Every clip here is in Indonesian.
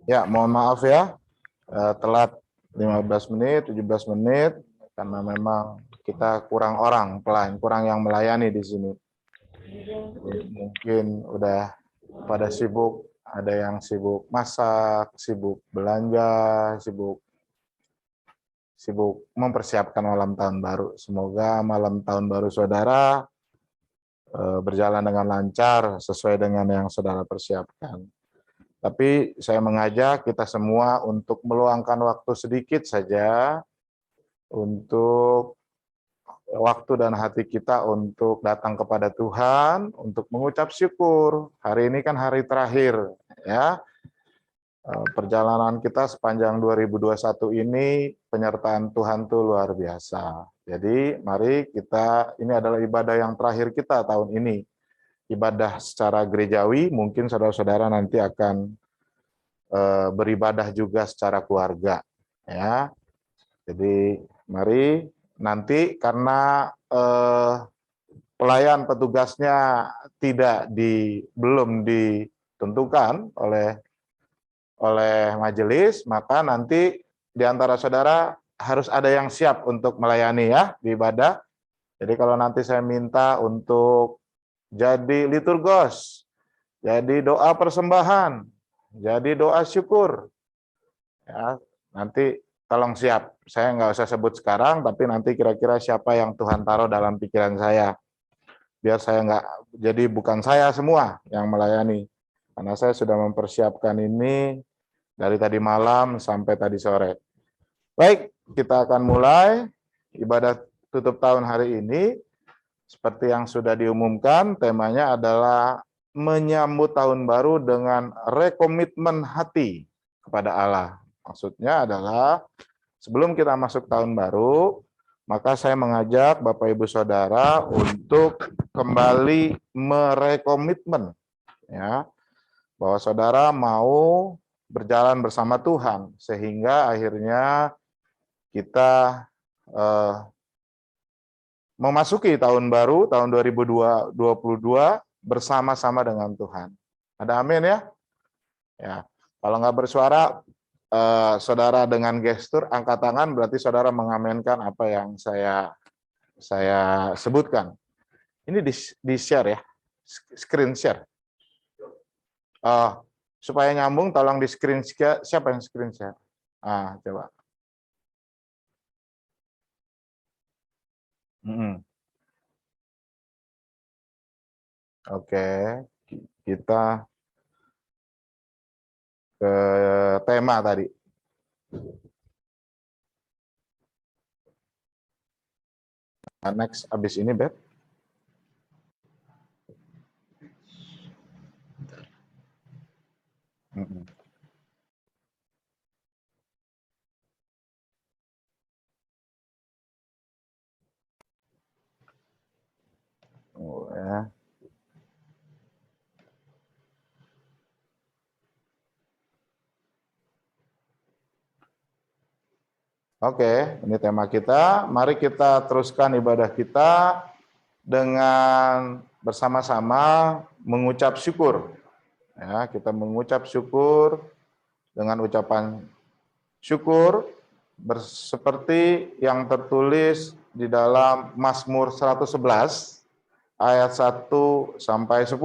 Ya, mohon maaf ya, telat 15 menit, 17 menit, karena memang kita kurang orang, kurang yang melayani di sini. Mungkin udah pada sibuk, ada yang sibuk masak, sibuk belanja, sibuk mempersiapkan malam tahun baru. Semoga malam tahun baru saudara berjalan dengan lancar sesuai dengan yang saudara persiapkan. Tapi saya mengajak kita semua untuk meluangkan waktu sedikit saja untuk waktu dan hati kita untuk datang kepada Tuhan, untuk mengucap syukur. Hari ini kan hari terakhir, ya. Perjalanan kita sepanjang 2021 ini, penyertaan Tuhan tuh luar biasa. Jadi mari kita, ini adalah ibadah yang terakhir kita tahun ini. Ibadah secara gerejawi, mungkin saudara-saudara nanti akan beribadah juga secara keluarga, ya. Jadi mari nanti karena pelayan petugasnya belum ditentukan oleh majelis, maka nanti di antara saudara harus ada yang siap untuk melayani ya di ibadah. Jadi kalau nanti saya minta untuk jadi liturgos, jadi doa persembahan, jadi doa syukur, ya nanti tolong siap. Saya nggak usah sebut sekarang, tapi nanti kira-kira siapa yang Tuhan taruh dalam pikiran saya. Biar saya nggak, jadi bukan saya semua yang melayani. Karena saya sudah mempersiapkan ini dari tadi malam sampai tadi sore. Baik, kita akan mulai ibadah tutup tahun hari ini. Seperti yang sudah diumumkan, temanya adalah menyambut tahun baru dengan rekomitmen hati kepada Allah. Maksudnya adalah sebelum kita masuk tahun baru, maka saya mengajak Bapak Ibu Saudara untuk kembali merekomitmen, ya, bahwa saudara mau berjalan bersama Tuhan, sehingga akhirnya kita memasuki tahun baru, tahun 2022, bersama-sama dengan Tuhan. Ada amin ya? Ya. Kalau nggak bersuara, saudara dengan gestur, angkat tangan, berarti saudara mengamenkan apa yang saya sebutkan. Ini di share ya, screen share. Supaya nyambung, tolong di screen share. Siapa yang screen share? Coba. Oke, kita ke tema tadi. Next, abis ini, Beb. Oh, ya. Oke, ini tema kita. Mari kita teruskan ibadah kita dengan bersama-sama mengucap syukur. Ya, kita mengucap syukur dengan ucapan syukur seperti yang tertulis di dalam Mazmur 111 ayat 1 sampai 10.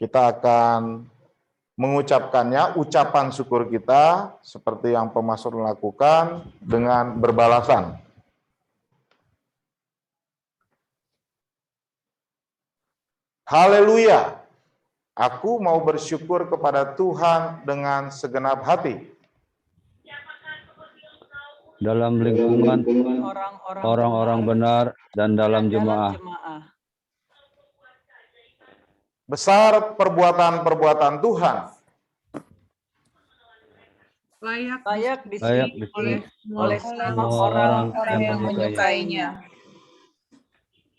Kita akan mengucapkannya, ucapan syukur kita seperti yang pemazmur lakukan dengan berbalasan. Haleluya, aku mau bersyukur kepada Tuhan dengan segenap hati. Dalam lingkungan orang-orang benar dan dalam jemaah. Besar perbuatan-perbuatan Tuhan. Layak disebut oleh semua orang yang menyukainya.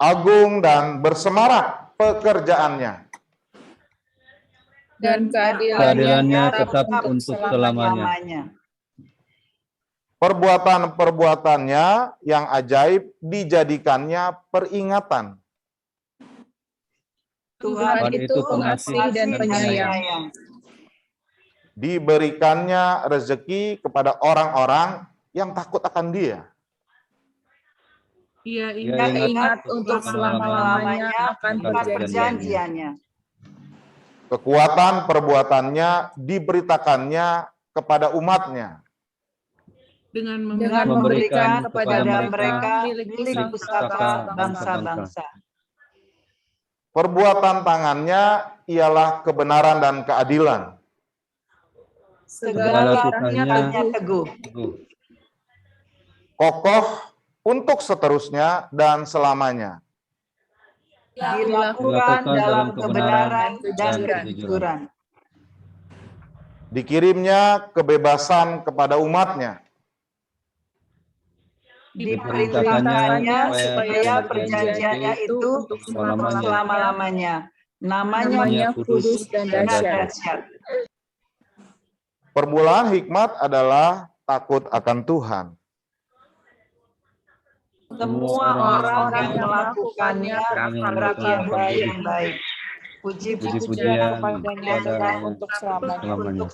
Agung dan bersemarak pekerjaannya. Dan keadilannya tetap untuk selamanya. Perbuatan-perbuatannya yang ajaib dijadikannya peringatan. Tuhan itu pengasih dan penyayang. Diberikannya rezeki kepada orang-orang yang takut akan Dia. Ia ingat untuk selama-lamanya akan perjanjiannya. Kekuatan perbuatannya diberitakannya kepada umatnya. Dengan memberikan kepada mereka milik pusaka bangsa-bangsa. Perbuatan tangannya ialah kebenaran dan keadilan. Segala titahnya teguh. Kokoh untuk seterusnya dan selamanya. Dilakukan dalam kebenaran dan kejujuran. Dikirimnya kebebasan kepada umatnya. Diperintahkannya supaya perjanjiannya itu untuk selama-lamanya. Namanya kudus dan dahsyat. Permulaan hikmat adalah takut akan Tuhan. Semua orang yang melakukannya berakal yang baik. Puji-pujian kepadanya untuk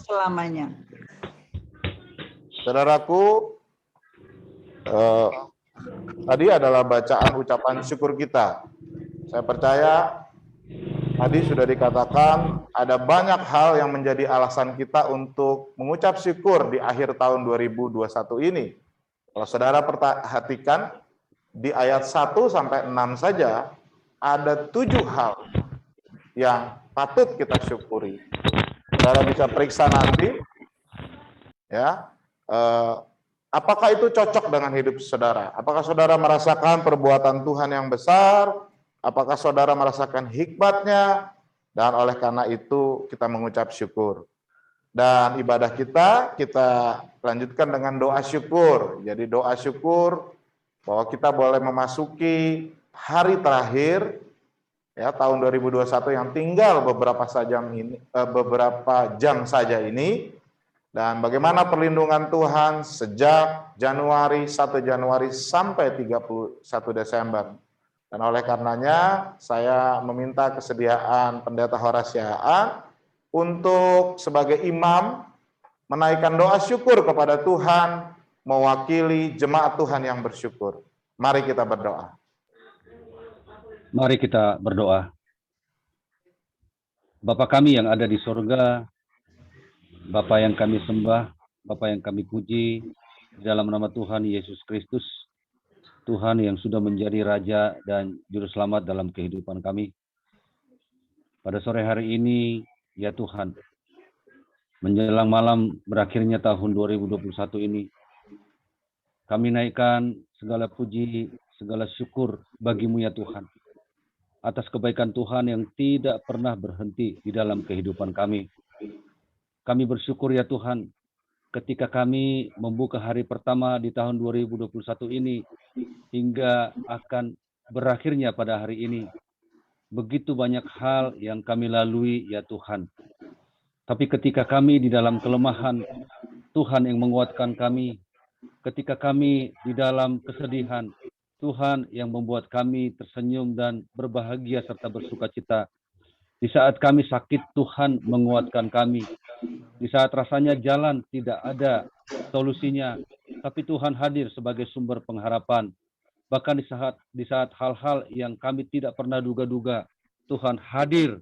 selamanya. Saudaraku, tadi adalah bacaan ucapan syukur kita. Saya percaya tadi sudah dikatakan ada banyak hal yang menjadi alasan kita untuk mengucap syukur di akhir tahun 2021 ini. Kalau saudara perhatikan di ayat 1 sampai 6 saja ada 7 hal yang patut kita syukuri. Saudara bisa periksa nanti ya. Apakah itu cocok dengan hidup saudara? Apakah saudara merasakan perbuatan Tuhan yang besar? Apakah saudara merasakan hikmatnya? Dan oleh karena itu kita mengucap syukur. Dan ibadah kita lanjutkan dengan doa syukur. Jadi doa syukur bahwa kita boleh memasuki hari terakhir ya tahun 2021 yang tinggal beberapa jam saja ini. Dan bagaimana perlindungan Tuhan sejak 1 Januari sampai 31 Desember. Dan oleh karenanya saya meminta kesediaan Pendeta Horasiaan untuk sebagai imam menaikkan doa syukur kepada Tuhan mewakili jemaat Tuhan yang bersyukur. Mari kita berdoa. Mari kita berdoa. Bapa kami yang ada di surga, Bapa yang kami sembah, Bapa yang kami puji, dalam nama Tuhan Yesus Kristus, Tuhan yang sudah menjadi Raja dan Juru Selamat dalam kehidupan kami. Pada sore hari ini, ya Tuhan, menjelang malam berakhirnya tahun 2021 ini, kami naikkan segala puji, segala syukur bagimu ya Tuhan, atas kebaikan Tuhan yang tidak pernah berhenti di dalam kehidupan kami. Kami bersyukur ya Tuhan, ketika kami membuka hari pertama di tahun 2021 ini, hingga akan berakhirnya pada hari ini. Begitu banyak hal yang kami lalui ya Tuhan. Tapi ketika kami di dalam kelemahan, Tuhan yang menguatkan kami. Ketika kami di dalam kesedihan, Tuhan yang membuat kami tersenyum dan berbahagia serta bersukacita. Di saat kami sakit, Tuhan menguatkan kami. Di saat rasanya jalan tidak ada solusinya, tapi Tuhan hadir sebagai sumber pengharapan. Bahkan di saat hal-hal yang kami tidak pernah duga-duga, Tuhan hadir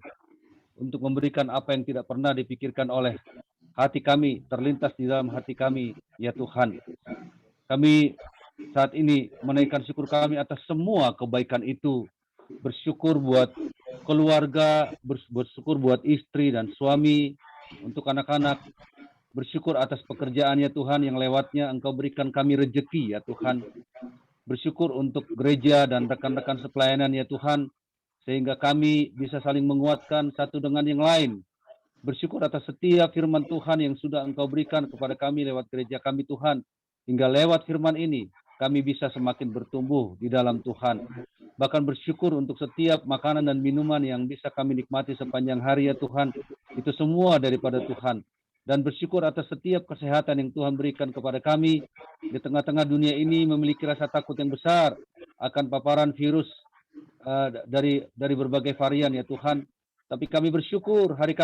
untuk memberikan apa yang tidak pernah dipikirkan oleh hati kami, terlintas di dalam hati kami, ya Tuhan. Kami saat ini menaikkan syukur kami atas semua kebaikan itu. Bersyukur buat keluarga, bersyukur buat istri dan suami, untuk anak-anak, bersyukur atas pekerjaannya Tuhan yang lewatnya Engkau berikan kami rejeki ya Tuhan. Bersyukur untuk gereja dan rekan-rekan sepelayanan ya Tuhan, sehingga kami bisa saling menguatkan satu dengan yang lain. Bersyukur atas setiap firman Tuhan yang sudah Engkau berikan kepada kami lewat gereja kami Tuhan, hingga lewat firman ini kami bisa semakin bertumbuh di dalam Tuhan. Bahkan bersyukur untuk setiap makanan dan minuman yang bisa kami nikmati sepanjang hari ya Tuhan. Itu semua daripada Tuhan. Dan bersyukur atas setiap kesehatan yang Tuhan berikan kepada kami. Di tengah-tengah dunia ini memiliki rasa takut yang besar akan paparan virus dari berbagai varian ya Tuhan. Tapi kami bersyukur hari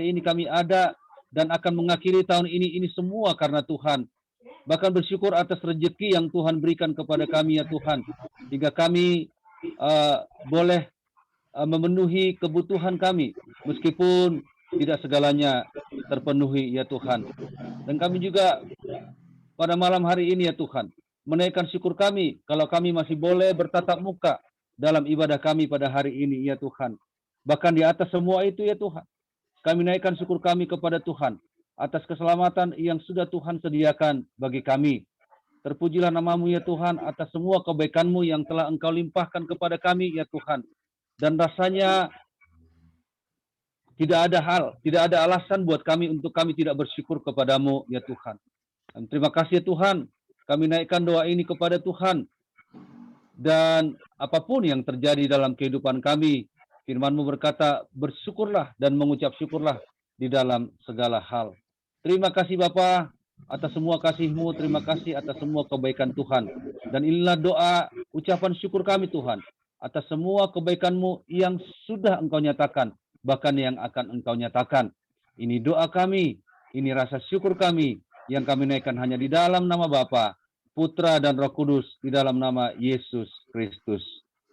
ini kami ada dan akan mengakhiri tahun ini semua karena Tuhan. Bahkan bersyukur atas rezeki yang Tuhan berikan kepada kami ya Tuhan. Hingga kami boleh memenuhi kebutuhan kami. Meskipun tidak segalanya terpenuhi ya Tuhan. Dan kami juga pada malam hari ini ya Tuhan, menaikkan syukur kami kalau kami masih boleh bertatap muka dalam ibadah kami pada hari ini ya Tuhan. Bahkan di atas semua itu ya Tuhan, kami naikkan syukur kami kepada Tuhan atas keselamatan yang sudah Tuhan sediakan bagi kami. Terpujilah namamu ya Tuhan atas semua kebaikan-Mu yang telah Engkau limpahkan kepada kami ya Tuhan. Dan rasanya tidak ada alasan buat kami untuk kami tidak bersyukur kepadamu ya Tuhan. Dan terima kasih ya Tuhan, kami naikkan doa ini kepada Tuhan. Dan apapun yang terjadi dalam kehidupan kami, firman-Mu berkata, bersyukurlah dan mengucap syukurlah di dalam segala hal. Terima kasih Bapa atas semua kasih-Mu, terima kasih atas semua kebaikan Tuhan. Dan inilah doa ucapan syukur kami Tuhan, atas semua kebaikan-Mu yang sudah Engkau nyatakan, bahkan yang akan Engkau nyatakan. Ini doa kami, ini rasa syukur kami, yang kami naikkan hanya di dalam nama Bapa, Putra dan Roh Kudus, di dalam nama Yesus Kristus.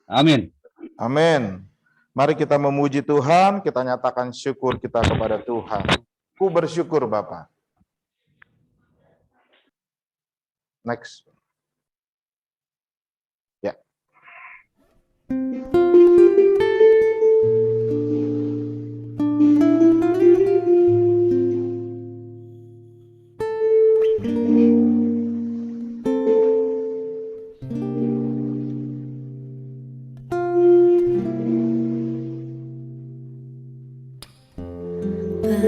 Amin. Amin. Mari kita memuji Tuhan, kita nyatakan syukur kita kepada Tuhan. Ku bersyukur Bapa. Next. Ya.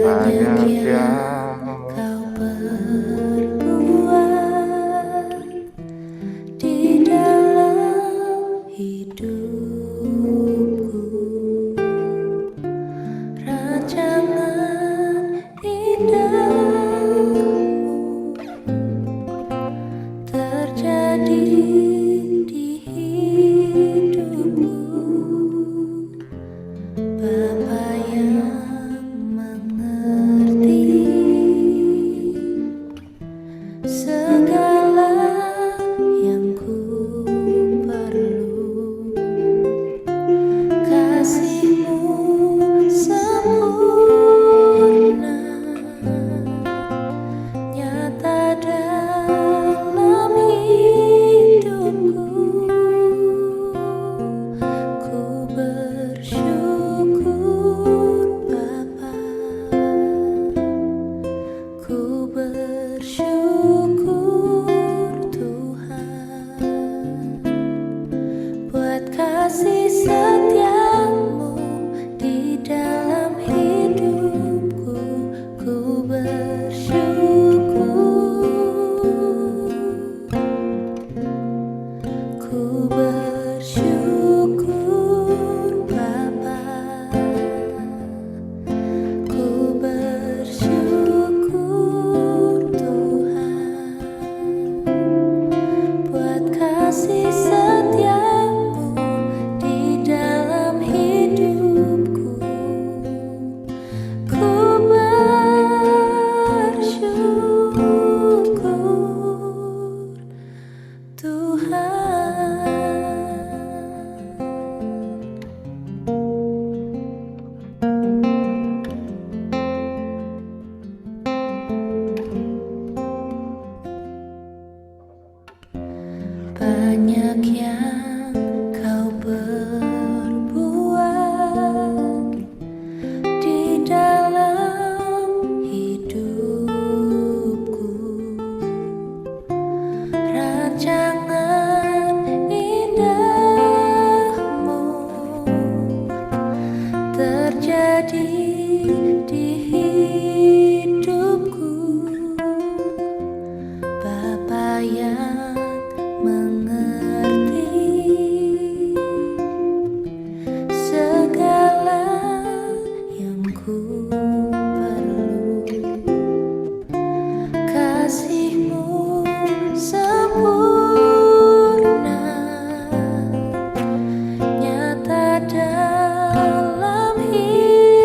Banyak yang Kau perbuat di dalam hidupku, rancangan indahmu terjadi di hidupku, Bapa yang mengerti segala yang ku perlu. Kasih-Mu sempurna nyata dalam hidupku. Ku bersyukur Bapa, ku bersyukur Tuhan, buat kasih setia-Mu di dalam hidupku. Ku bersyukur, ku bersyukur Bapa, ku bersyukur Tuhan, buat kasih setia-Mu di dalam hidupku. Ku bersyukur Tuhan. Banyak yang Kau perbuat di dalam hidupku, rancangan indahmu terjadi di hidupku, Bapa yang mengerti segala yang ku perlu. Kasih-Mu sempurna nyata dalam hidupku.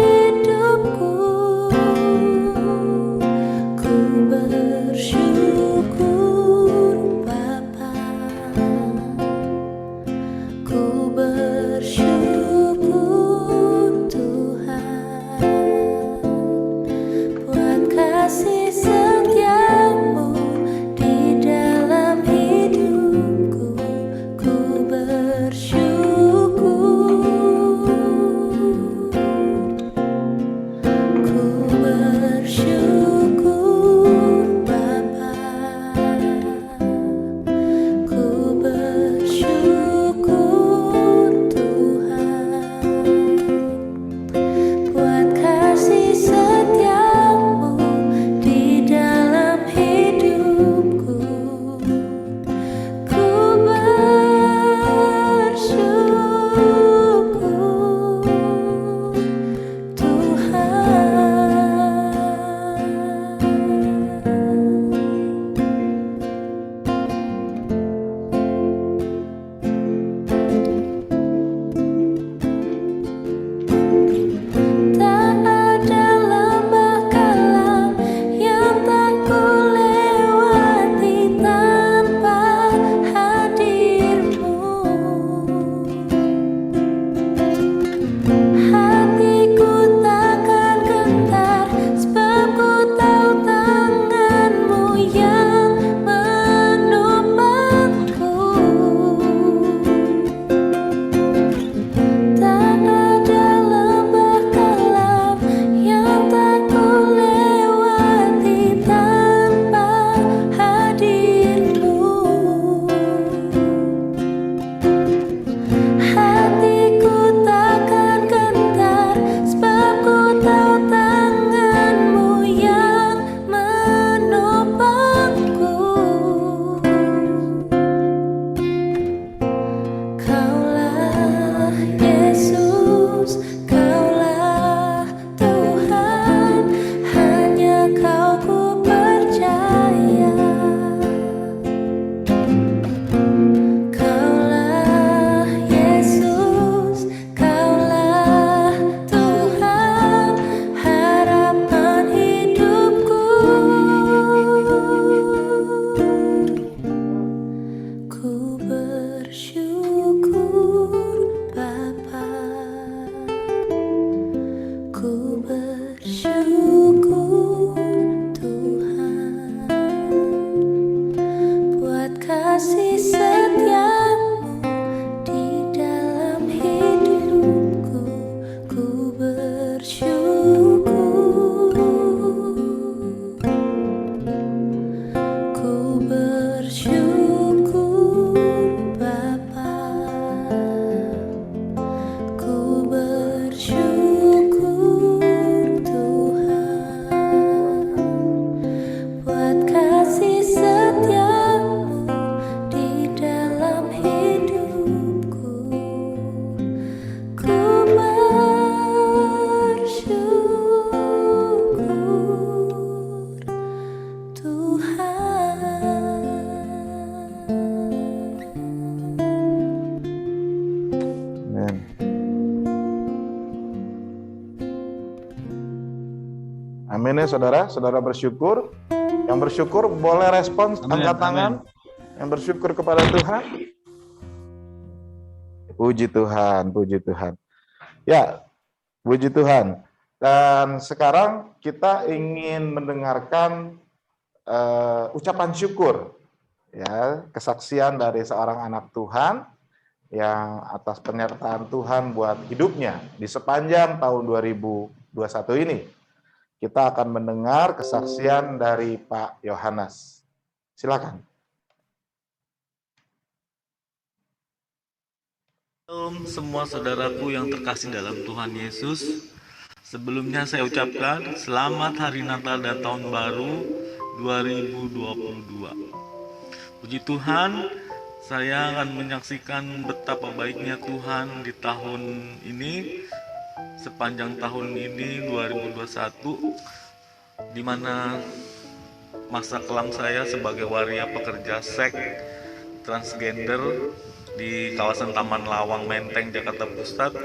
Amin ya saudara. Saudara bersyukur. Yang bersyukur boleh respons, Amin, angkat tangan. Yang bersyukur kepada Tuhan. Puji Tuhan, puji Tuhan. Ya, puji Tuhan. Dan sekarang kita ingin mendengarkan ucapan syukur, ya, kesaksian dari seorang anak Tuhan yang atas penyertaan Tuhan buat hidupnya di sepanjang tahun 2021 ini. Kita akan mendengar kesaksian dari Pak Yohanes. Silakan. Shalom semua saudaraku yang terkasih dalam Tuhan Yesus. Sebelumnya saya ucapkan selamat Hari Natal dan Tahun Baru 2022. Puji Tuhan, saya akan menyaksikan betapa baiknya Tuhan di tahun ini, sepanjang tahun ini 2021, di mana masa kelam saya sebagai waria pekerja seks transgender di kawasan Taman Lawang Menteng, Jakarta Pusat,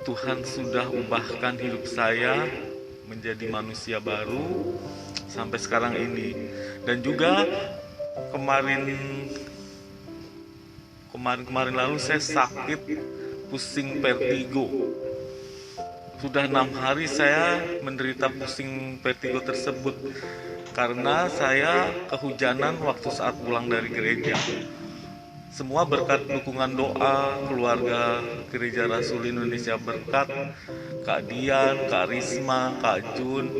Tuhan sudah ubahkan hidup saya menjadi manusia baru sampai sekarang ini. Dan juga kemarin lalu saya sakit pusing vertigo. Sudah 6 hari saya menderita pusing vertigo tersebut karena saya kehujanan waktu saat pulang dari gereja. Semua berkat dukungan doa keluarga Gereja Rasul Indonesia Berkat, Kak Dian, Kak Risma, Kak Jun,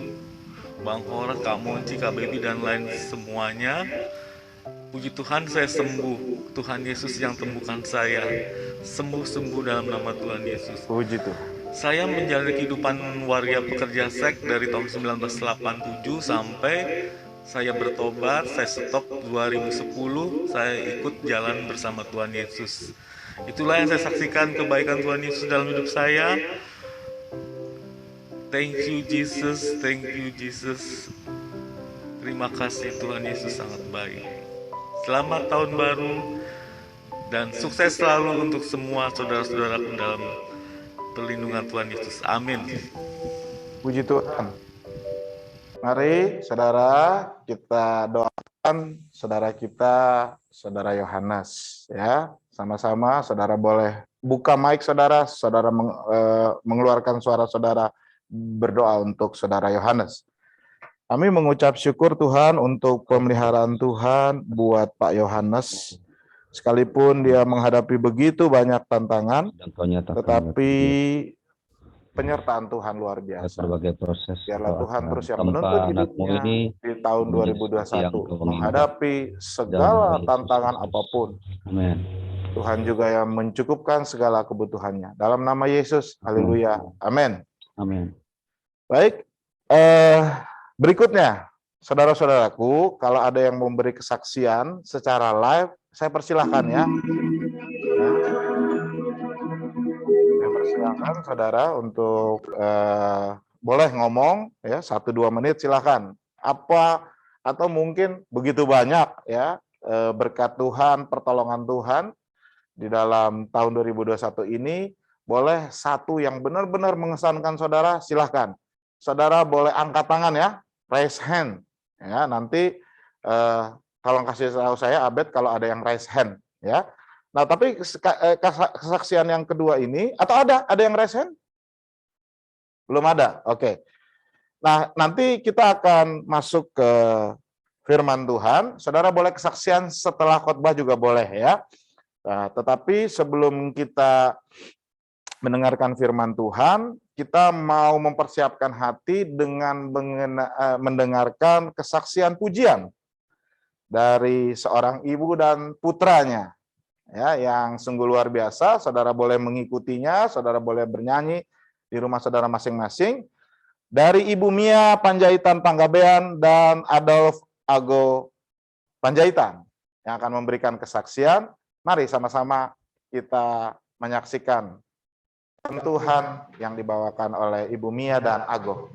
Bang Hora, Kak Moji, Kak Baby, dan lain semuanya. Puji Tuhan saya sembuh. Tuhan Yesus yang temukan saya. Sembuh-sembuh dalam nama Tuhan Yesus. Puji Tuhan. Saya menjalani kehidupan waria pekerja seks dari tahun 1987 sampai saya bertobat, saya stop 2010, saya ikut jalan bersama Tuhan Yesus. Itulah yang saya saksikan kebaikan Tuhan Yesus dalam hidup saya. Thank you Jesus, thank you Jesus. Terima kasih Tuhan Yesus sangat baik. Selamat tahun baru dan sukses selalu untuk semua saudara-saudaraku dalam perlindungan Tuhan Yesus. Amin. Puji Tuhan. Mari saudara kita doakan saudara kita, saudara Yohanes, ya. Sama-sama saudara boleh buka mic saudara, mengeluarkan suara saudara berdoa untuk saudara Yohanes. Kami mengucap syukur Tuhan untuk pemeliharaan Tuhan buat Pak Yohanes. Sekalipun dia menghadapi begitu banyak tantangan, tetapi penyertaan Tuhan luar biasa. Berbagai proses. Biarlah Tuhan terus yang menuntun hidupnya di tahun 2021 menghadapi segala tantangan apapun. Amin. Tuhan juga yang mencukupkan segala kebutuhannya. Dalam nama Yesus, haleluya. Amin. Amin. Baik, berikutnya, saudara-saudaraku, kalau ada yang memberi kesaksian secara live, saya persilahkan ya. Saya persilahkan saudara untuk boleh ngomong ya 1-2 menit silahkan. Apa atau mungkin begitu banyak ya berkat Tuhan, pertolongan Tuhan di dalam tahun 2021 ini, boleh satu yang benar-benar mengesankan saudara, silahkan. Saudara boleh angkat tangan ya, raise hand. Ya, nanti tolong kasih tahu saya Abed kalau ada yang raise hand ya. Nah, tapi kesaksian yang kedua ini, atau ada yang raise hand? Belum ada, oke. Nah, nanti kita akan masuk ke firman Tuhan. Saudara boleh kesaksian setelah khotbah juga boleh ya. Nah, tetapi sebelum kita mendengarkan firman Tuhan, kita mau mempersiapkan hati dengan mendengarkan kesaksian pujian dari seorang ibu dan putranya. Ya, yang sungguh luar biasa. Saudara boleh mengikutinya, saudara boleh bernyanyi di rumah saudara masing-masing. Dari Ibu Mia Panjaitan Panggabean dan Adolf Ago Panjaitan yang akan memberikan kesaksian. Mari sama-sama kita menyaksikan Tuhan yang dibawakan oleh Ibu Mia dan Ago.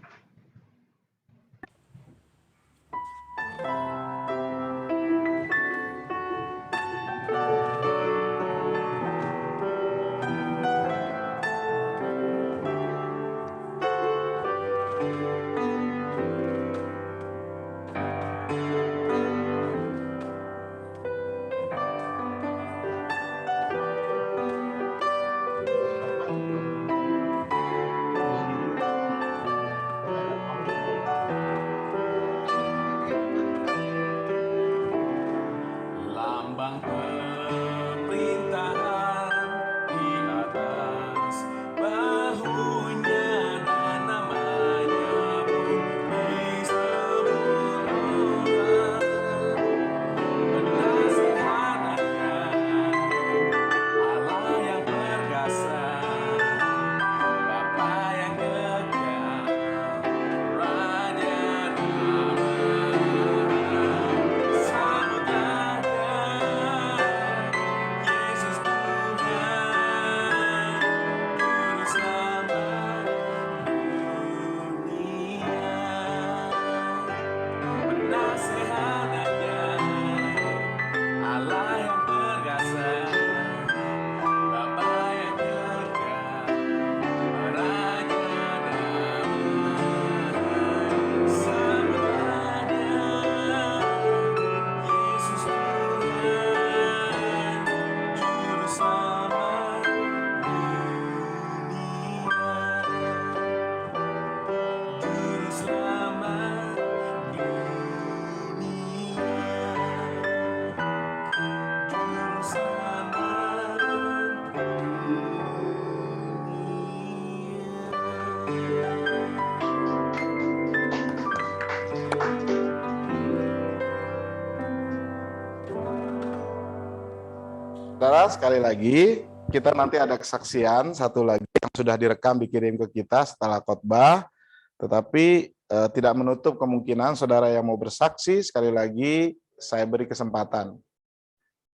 saudara, sekali lagi kita nanti ada kesaksian satu lagi yang sudah direkam dikirim ke kita setelah khotbah, tetapi tidak menutup kemungkinan saudara yang mau bersaksi. Sekali lagi saya beri kesempatan.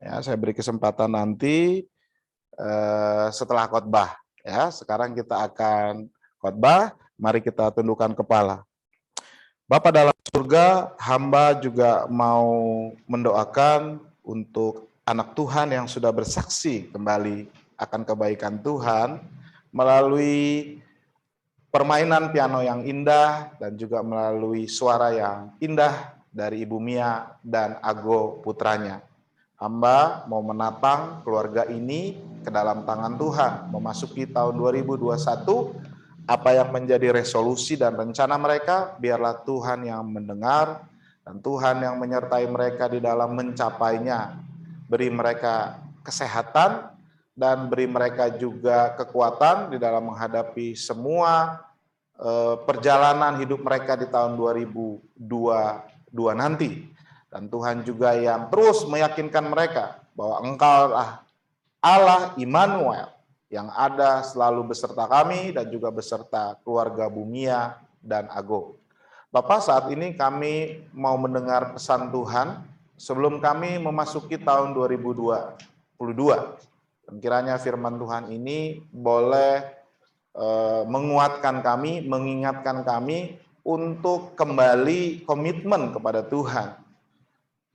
Ya, saya beri kesempatan nanti setelah khotbah. Ya, sekarang kita akan khotbah. Mari kita tundukkan kepala. Bapa dalam surga, hamba juga mau mendoakan untuk anak Tuhan yang sudah bersaksi kembali akan kebaikan Tuhan melalui permainan piano yang indah dan juga melalui suara yang indah dari Ibu Mia dan Ago putranya. Hamba mau menatang keluarga ini ke dalam tangan Tuhan, memasuki tahun 2021. Apa yang menjadi resolusi dan rencana mereka, biarlah Tuhan yang mendengar dan Tuhan yang menyertai mereka di dalam mencapainya. Beri mereka kesehatan dan beri mereka juga kekuatan di dalam menghadapi semua perjalanan hidup mereka di tahun 2022 nanti. Dan Tuhan juga yang terus meyakinkan mereka bahwa Engkaulah Allah Immanuel yang ada selalu beserta kami dan juga beserta keluarga Bumia dan Ago. Bapak, saat ini kami mau mendengar pesan Tuhan sebelum kami memasuki tahun 2022. Dan kiranya firman Tuhan ini boleh menguatkan kami, mengingatkan kami untuk kembali komitmen kepada Tuhan.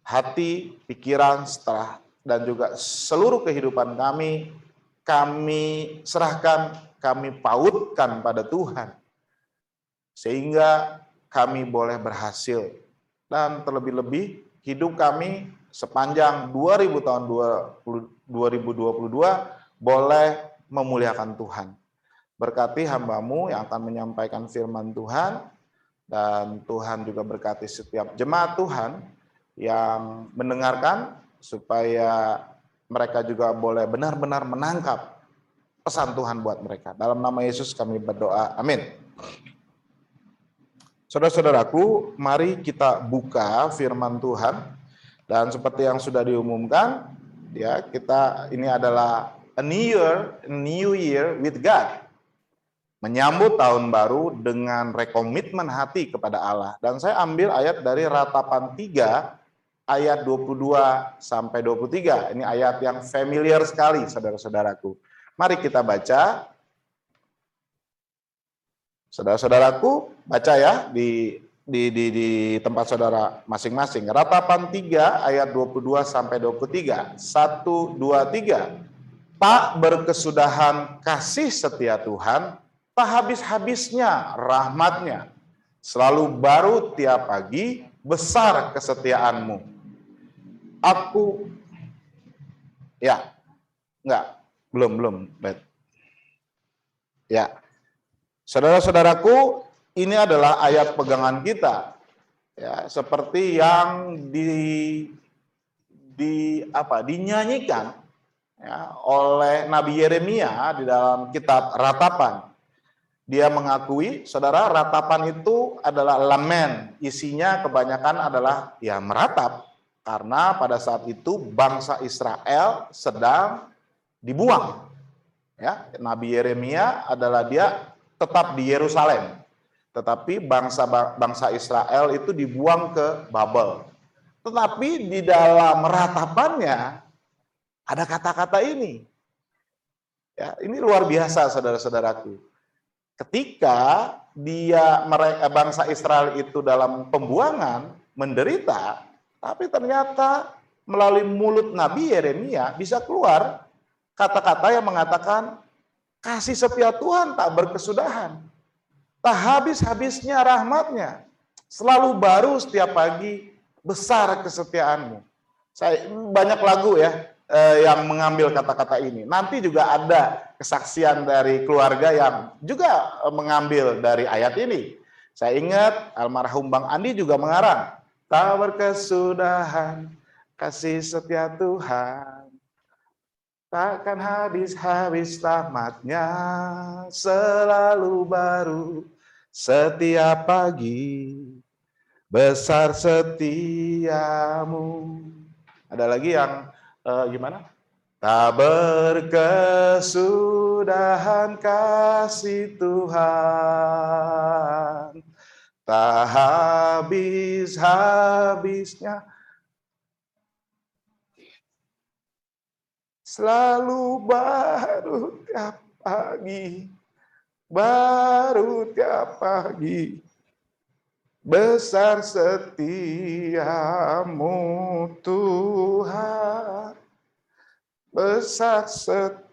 Hati, pikiran, setelah dan juga seluruh kehidupan kami serahkan, kami pautkan pada Tuhan, sehingga kami boleh berhasil. Dan terlebih-lebih, hidup kami sepanjang 2000 tahun 2022 boleh memuliakan Tuhan. Berkati hamba-Mu yang akan menyampaikan firman Tuhan, dan Tuhan juga berkati setiap jemaat Tuhan yang mendengarkan, supaya mereka juga boleh benar-benar menangkap pesan Tuhan buat mereka. Dalam nama Yesus kami berdoa, amin. Saudara-saudaraku, mari kita buka firman Tuhan. Dan seperti yang sudah diumumkan, ya, kita ini adalah a new year with God. Menyambut tahun baru dengan rekomitmen hati kepada Allah. Dan saya ambil ayat dari Ratapan 3 ayat 22 sampai 23. Ini ayat yang familiar sekali, saudara-saudaraku. Mari kita baca. Saudara-saudaraku, baca ya di tempat saudara masing-masing. Ratapan 3 ayat 22 sampai 23. 1, 2, 3. Tak berkesudahan kasih setia Tuhan, tak habis-habisnya rahmat-Nya. Selalu baru tiap pagi, besar kesetiaan-Mu. Aku, ya, enggak, belum, ya, saudara-saudaraku, ini adalah ayat pegangan kita, ya, seperti yang dinyanyikan ya, oleh Nabi Yeremia di dalam kitab Ratapan. Dia mengakui, saudara, ratapan itu adalah lamen, isinya kebanyakan adalah ya meratap. Karena pada saat itu bangsa Israel sedang dibuang. Ya, Nabi Yeremia adalah dia tetap di Yerusalem. Tetapi bangsa Israel itu dibuang ke Babel. Tetapi di dalam ratapannya ada kata-kata ini. Ya, ini luar biasa, saudara-saudaraku. Ketika bangsa Israel itu dalam pembuangan, menderita, tapi ternyata melalui mulut Nabi Yeremia bisa keluar kata-kata yang mengatakan kasih setia Tuhan tak berkesudahan, tak habis-habisnya rahmat-Nya, selalu baru setiap pagi, besar kesetiaan-Mu. Saya banyak lagu ya yang mengambil kata-kata ini. Nanti juga ada kesaksian dari keluarga yang juga mengambil dari ayat ini. Saya ingat almarhum Bang Andi juga mengarang, tak berkesudahan kasih setia Tuhan, takkan habis-habis rahmat-Nya, selalu baru setiap pagi, besar setiamu. Ada lagi yang gimana? Tak berkesudahan kasih Tuhan, tak habis-habisnya, selalu baru tiap pagi, baru tiap pagi. Besar setiamu Tuhan, besar setiamu.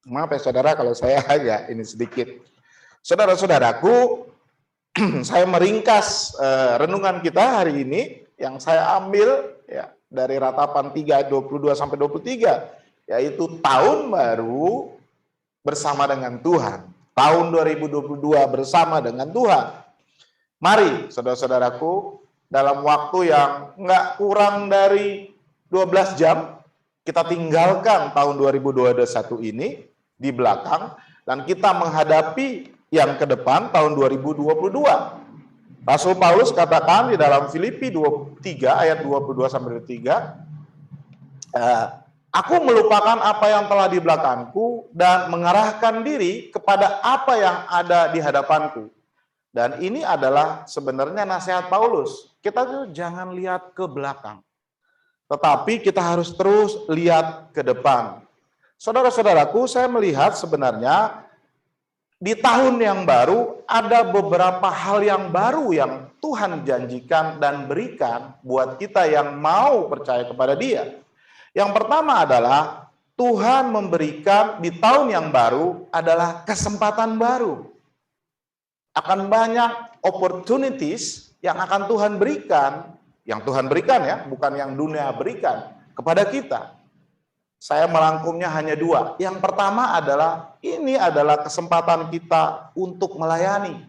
Maaf ya saudara kalau saya agak ini sedikit. Saudara-saudaraku, saya meringkas renungan kita hari ini yang saya ambil ya dari Ratapan 3 ayat 22 sampai 23, yaitu tahun baru bersama dengan Tuhan. Tahun 2022 bersama dengan Tuhan. Mari saudara-saudaraku, dalam waktu yang nggak kurang dari 12 jam, kita tinggalkan tahun 2021 ini di belakang, dan kita menghadapi yang ke depan, tahun 2022. Rasul Paulus katakan di dalam Filipi 3 ayat 22-23, aku melupakan apa yang telah di belakangku dan mengarahkan diri kepada apa yang ada di hadapanku. Dan ini adalah sebenarnya nasihat Paulus. Kita tuh jangan lihat ke belakang, tetapi kita harus terus lihat ke depan. Saudara-saudaraku, saya melihat sebenarnya di tahun yang baru ada beberapa hal yang baru yang Tuhan janjikan dan berikan buat kita yang mau percaya kepada Dia. Yang pertama adalah Tuhan memberikan di tahun yang baru adalah kesempatan baru. Akan banyak opportunities yang akan Tuhan berikan, yang Tuhan berikan ya, bukan yang dunia berikan kepada kita. Saya merangkumnya hanya 2. Yang pertama adalah, ini adalah kesempatan kita untuk melayani.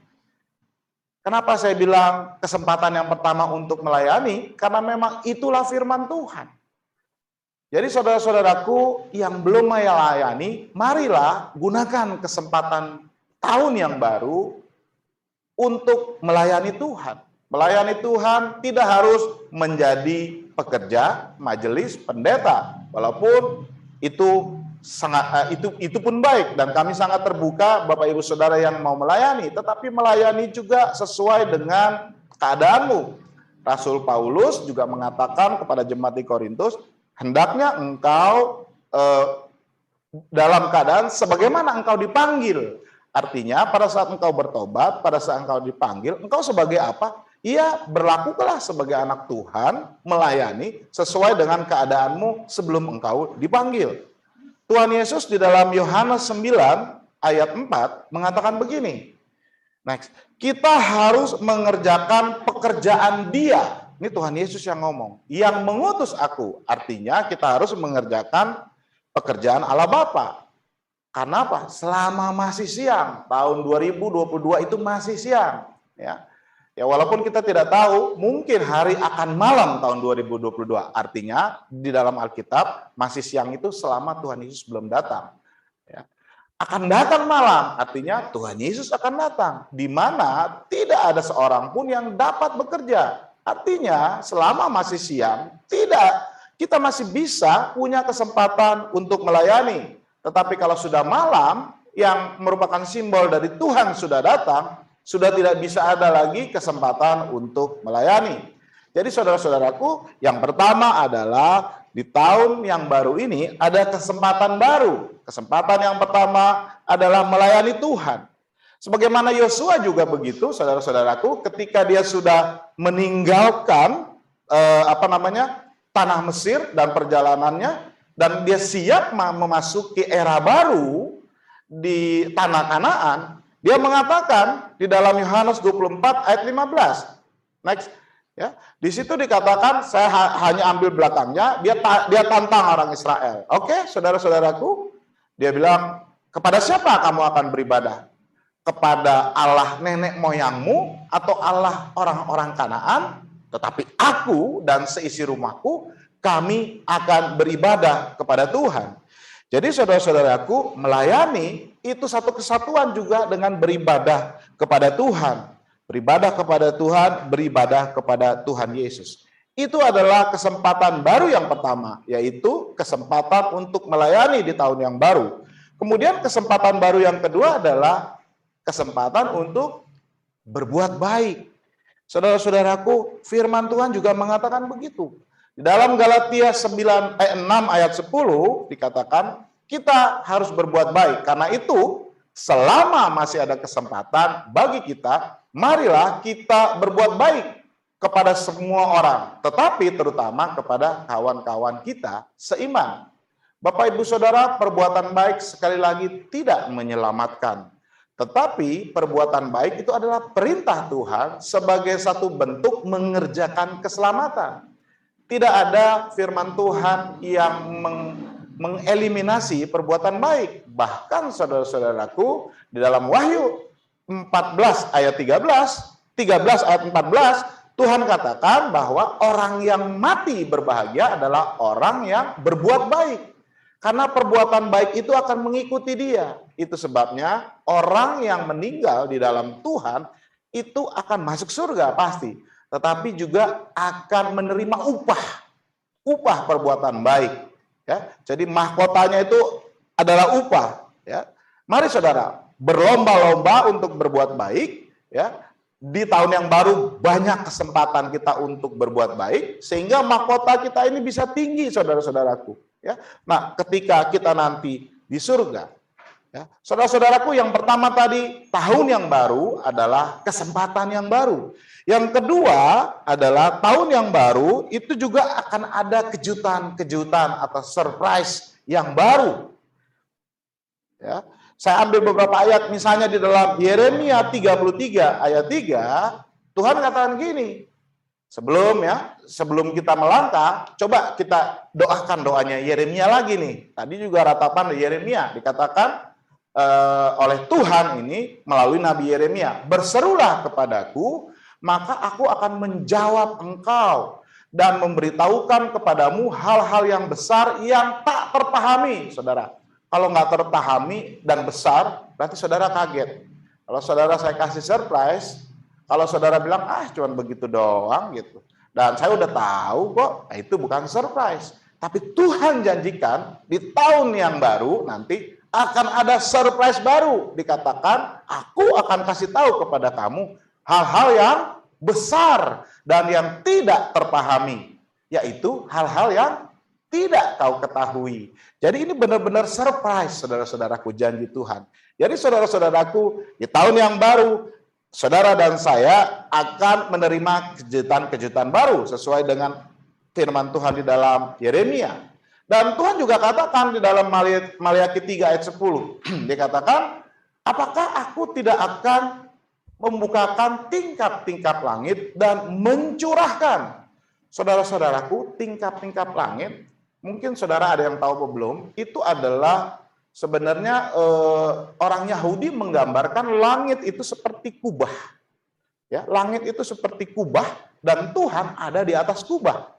Kenapa saya bilang kesempatan yang pertama untuk melayani? Karena memang itulah firman Tuhan. Jadi saudara-saudaraku yang belum melayani, marilah gunakan kesempatan tahun yang baru untuk melayani Tuhan. Melayani Tuhan tidak harus menjadi pekerja, majelis, pendeta, walaupun itu sangat itu pun baik dan kami sangat terbuka Bapak Ibu Saudara yang mau melayani, tetapi melayani juga sesuai dengan keadaanmu. Rasul Paulus juga mengatakan kepada jemaat di Korintus, hendaknya engkau dalam keadaan sebagaimana engkau dipanggil. Artinya pada saat engkau bertobat, pada saat engkau dipanggil, engkau sebagai apa? Ya berlakulah sebagai anak Tuhan, melayani sesuai dengan keadaanmu sebelum engkau dipanggil. Tuhan Yesus di dalam Yohanes 9 ayat 4 mengatakan begini. Next, kita harus mengerjakan pekerjaan Dia. Ini Tuhan Yesus yang ngomong. Yang mengutus aku. Artinya kita harus mengerjakan pekerjaan Allah Bapa. Karena apa? Selama masih siang, tahun 2022 itu masih siang. Ya, walaupun kita tidak tahu, mungkin hari akan malam tahun 2022. Artinya di dalam Alkitab masih siang itu selama Tuhan Yesus belum datang. Ya. Akan datang malam, artinya Tuhan Yesus akan datang. Di mana tidak ada seorang pun yang dapat bekerja. Artinya selama masih siang, kita masih bisa punya kesempatan untuk melayani. Tetapi kalau sudah malam, yang merupakan simbol dari Tuhan sudah datang, sudah tidak bisa ada lagi kesempatan untuk melayani. Jadi saudara-saudaraku, yang pertama adalah di tahun yang baru ini ada kesempatan baru. Kesempatan yang pertama adalah melayani Tuhan. Sebagaimana Yosua juga begitu, saudara-saudaraku, ketika dia sudah meninggalkan tanah Mesir dan perjalanannya, dan dia siap memasuki era baru di tanah Kanaan, dia mengatakan di dalam Yohanes 24 ayat 15. Next, ya. Di situ dikatakan, saya hanya ambil belakangnya, dia tantang orang Israel. Oke, saudara-saudaraku, dia bilang, kepada siapa kamu akan beribadah? Kepada Allah nenek moyangmu atau Allah orang-orang Kanaan? Tetapi aku dan seisi rumahku, kami akan beribadah kepada Tuhan. Jadi saudara-saudaraku, melayani itu satu kesatuan juga dengan beribadah kepada Tuhan. Beribadah kepada Tuhan, beribadah kepada Tuhan Yesus. itu adalah kesempatan baru yang pertama, yaitu kesempatan untuk melayani di tahun yang baru. Kemudian kesempatan baru yang kedua adalah kesempatan untuk berbuat baik. Saudara-saudaraku, firman Tuhan juga mengatakan begitu. Di dalam Galatia 6 ayat 10 dikatakan kita harus berbuat baik. Karena itu, selama masih ada kesempatan bagi kita, marilah kita berbuat baik kepada semua orang, tetapi terutama kepada kawan-kawan kita seiman. Bapak Ibu Saudara, perbuatan baik sekali lagi tidak menyelamatkan. Tetapi perbuatan baik itu adalah perintah Tuhan sebagai satu bentuk mengerjakan keselamatan. Tidak ada firman Tuhan yang mengeliminasi perbuatan baik. Bahkan saudara-saudaraku, di dalam Wahyu 14 ayat 13 ayat 14, Tuhan katakan bahwa orang yang mati berbahagia adalah orang yang berbuat baik. Karena perbuatan baik itu akan mengikuti dia. Itu sebabnya orang yang meninggal di dalam Tuhan itu akan masuk surga pasti. Tetapi juga akan menerima upah perbuatan baik. Ya, jadi mahkotanya itu adalah upah. Ya, mari saudara berlomba-lomba untuk berbuat baik. Ya, di tahun yang baru banyak kesempatan kita untuk berbuat baik sehingga mahkota kita ini bisa tinggi, saudara-saudaraku. Ya, nah ketika kita nanti di surga, ya, saudara-saudaraku, yang pertama tadi tahun yang baru adalah kesempatan yang baru. Yang kedua adalah tahun yang baru itu juga akan ada kejutan-kejutan atau surprise yang baru. Ya. Saya ambil beberapa ayat, misalnya di dalam Yeremia 33 ayat 3, Tuhan katakan gini, sebelum kita melangkah, coba kita doakan doanya Yeremia lagi nih. Tadi juga ratapan Yeremia dikatakan oleh Tuhan ini melalui Nabi Yeremia, berserulah kepadaku, maka aku akan menjawab engkau dan memberitahukan kepadamu hal-hal yang besar yang tak terpahami, saudara. Kalau nggak terpahami dan besar, berarti saudara kaget. Kalau saudara saya kasih surprise, kalau saudara bilang, cuman begitu doang gitu. Dan saya udah tahu kok, itu bukan surprise. Tapi Tuhan janjikan di tahun yang baru nanti akan ada surprise baru. Dikatakan, aku akan kasih tahu kepada kamu hal-hal yang besar dan yang tidak terpahami. Yaitu hal-hal yang tidak kau ketahui. Jadi ini benar-benar surprise, saudara-saudaraku, janji Tuhan. Jadi saudara-saudaraku, di tahun yang baru, saudara dan saya akan menerima kejutan-kejutan baru sesuai dengan firman Tuhan di dalam Yeremia. Dan Tuhan juga katakan di dalam Maliaki 3 ayat 10, dikatakan, apakah aku tidak akan membukakan tingkap-tingkap langit dan mencurahkan. Saudara-saudaraku, tingkap-tingkap langit, mungkin saudara ada yang tahu atau belum, itu adalah sebenarnya orang Yahudi menggambarkan langit itu seperti kubah. Ya, langit itu seperti kubah dan Tuhan ada di atas kubah.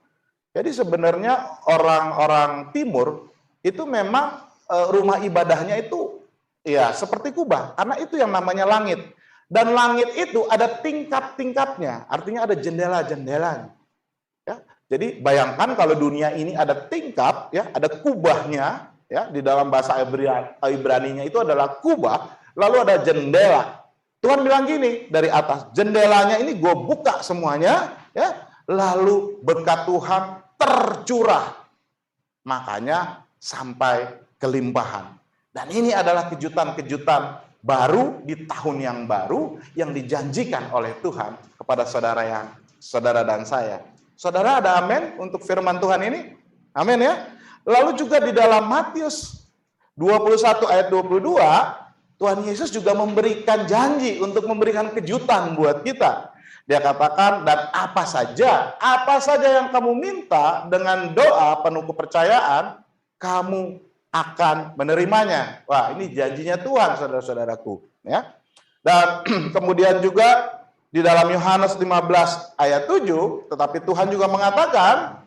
Jadi sebenarnya orang-orang timur itu memang rumah ibadahnya itu ya seperti kubah, karena itu yang namanya langit. Dan langit itu ada tingkap-tingkapnya, artinya ada jendela-jendelanya. Ya, jadi bayangkan kalau dunia ini ada tingkap, ya, ada kubahnya, ya, di dalam bahasa Ibraninya itu adalah kubah, lalu ada jendela. Tuhan bilang gini, dari atas jendelanya ini gue buka semuanya, ya, lalu berkat Tuhan tercurah. Makanya sampai kelimpahan. Dan ini adalah kejutan-kejutan baru di tahun yang baru yang dijanjikan oleh Tuhan kepada saudara dan saya. Saudara, ada amin untuk firman Tuhan ini? Amin ya. Lalu juga di dalam Matius 21 ayat 22, Tuhan Yesus juga memberikan janji untuk memberikan kejutan buat kita. Dia katakan, dan apa saja yang kamu minta dengan doa penuh kepercayaan, kamu akan menerimanya. Wah, ini janjinya Tuhan, saudara-saudaraku. Ya. Dan kemudian juga di dalam Yohanes 15 ayat 7, tetapi Tuhan juga mengatakan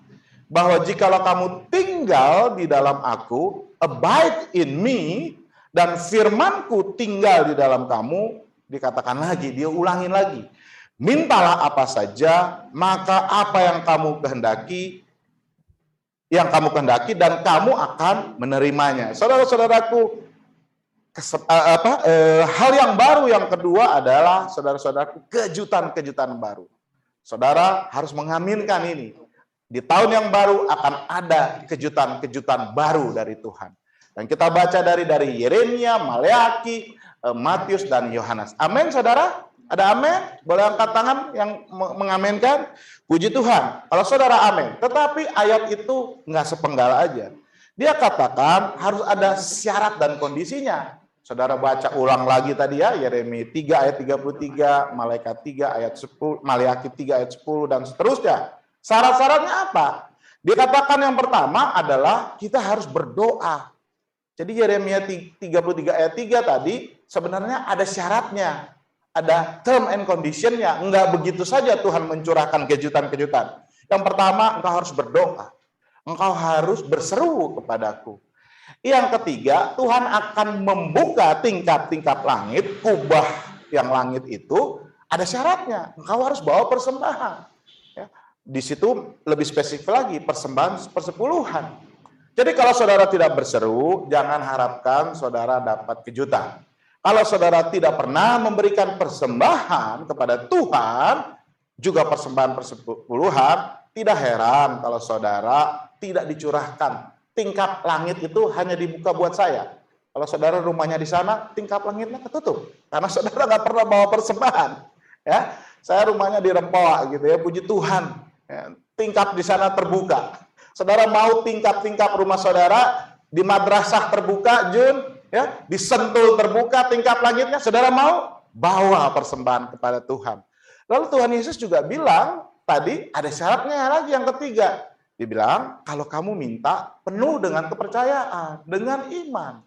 bahwa jikalau kamu tinggal di dalam aku, abide in me, dan firmanku tinggal di dalam kamu, dikatakan lagi, dia ulangin lagi. mintalah apa saja, maka apa yang kamu kehendaki dan kamu akan menerimanya. Saudara-saudaraku, hal yang baru yang kedua adalah, saudara-saudaraku, kejutan-kejutan baru. Saudara harus mengaminkan ini. Di tahun yang baru akan ada kejutan-kejutan baru dari Tuhan. Dan kita baca dari Yeremia, Maleaki, Matius, dan Yohanes. Amin, saudara? Ada amin? Boleh angkat tangan yang mengaminkan? Puji Tuhan. Kalau saudara amin. Tetapi ayat itu nggak sepenggal aja. Dia katakan harus ada syarat dan kondisinya. Saudara baca ulang lagi tadi ya, Yeremia 3 ayat 33, Maleaki 3 ayat 10, Maleaki 3 ayat 10, dan seterusnya. Syarat-syaratnya apa? Dikatakan yang pertama adalah kita harus berdoa. Jadi Yeremia 33 ayat 3 tadi sebenarnya ada syaratnya. Ada term and condition-nya. Enggak begitu saja Tuhan mencurahkan kejutan-kejutan. Yang pertama, engkau harus berdoa. Engkau harus berseru kepadaku. Yang ketiga, Tuhan akan membuka tingkap-tingkap langit, kubah yang langit itu ada syaratnya. Engkau harus bawa persembahan. Ya. Di situ lebih spesifik lagi, persembahan persepuluhan. Jadi kalau saudara tidak berseru, jangan harapkan saudara dapat kejutan. Kalau saudara tidak pernah memberikan persembahan kepada Tuhan, juga persembahan persepuluhan, tidak heran kalau saudara tidak dicurahkan. Tingkap langit itu hanya dibuka buat saya. Kalau saudara rumahnya di sana, tingkap langitnya ketutup. Karena saudara nggak pernah bawa persembahan. Ya, saya rumahnya di Rempoa gitu ya, puji Tuhan. Ya, tingkap di sana terbuka. Saudara mau tingkap-tingkap rumah saudara di madrasah terbuka, Jun, ya, di Sentul terbuka tingkap langitnya, saudara mau bawa persembahan kepada Tuhan. Lalu Tuhan Yesus juga bilang tadi ada syaratnya lagi yang ketiga. Dibilang kalau kamu minta penuh dengan kepercayaan, dengan iman.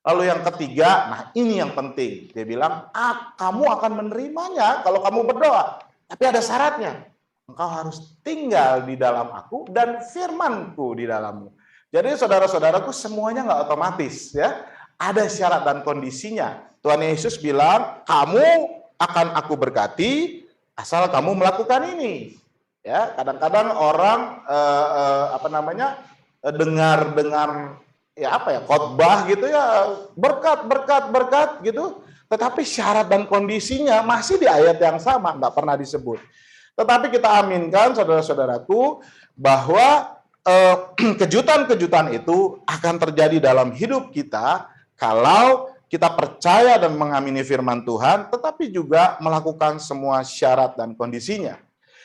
Lalu yang ketiga, nah ini yang penting. Dia bilang, kamu akan menerimanya kalau kamu berdoa. Tapi ada syaratnya. Engkau harus tinggal di dalam aku dan firmanku di dalammu. Jadi saudara-saudaraku semuanya nggak otomatis ya. Ada syarat dan kondisinya. Tuhan Yesus bilang, kamu akan aku berkati asal kamu melakukan ini. Ya, kadang-kadang orang dengar khotbah gitu ya, berkat gitu, tetapi syarat dan kondisinya masih di ayat yang sama, nggak pernah disebut. Tetapi kita aminkan saudara-saudaraku bahwa kejutan-kejutan itu akan terjadi dalam hidup kita kalau kita percaya dan mengamini firman Tuhan, tetapi juga melakukan semua syarat dan kondisinya.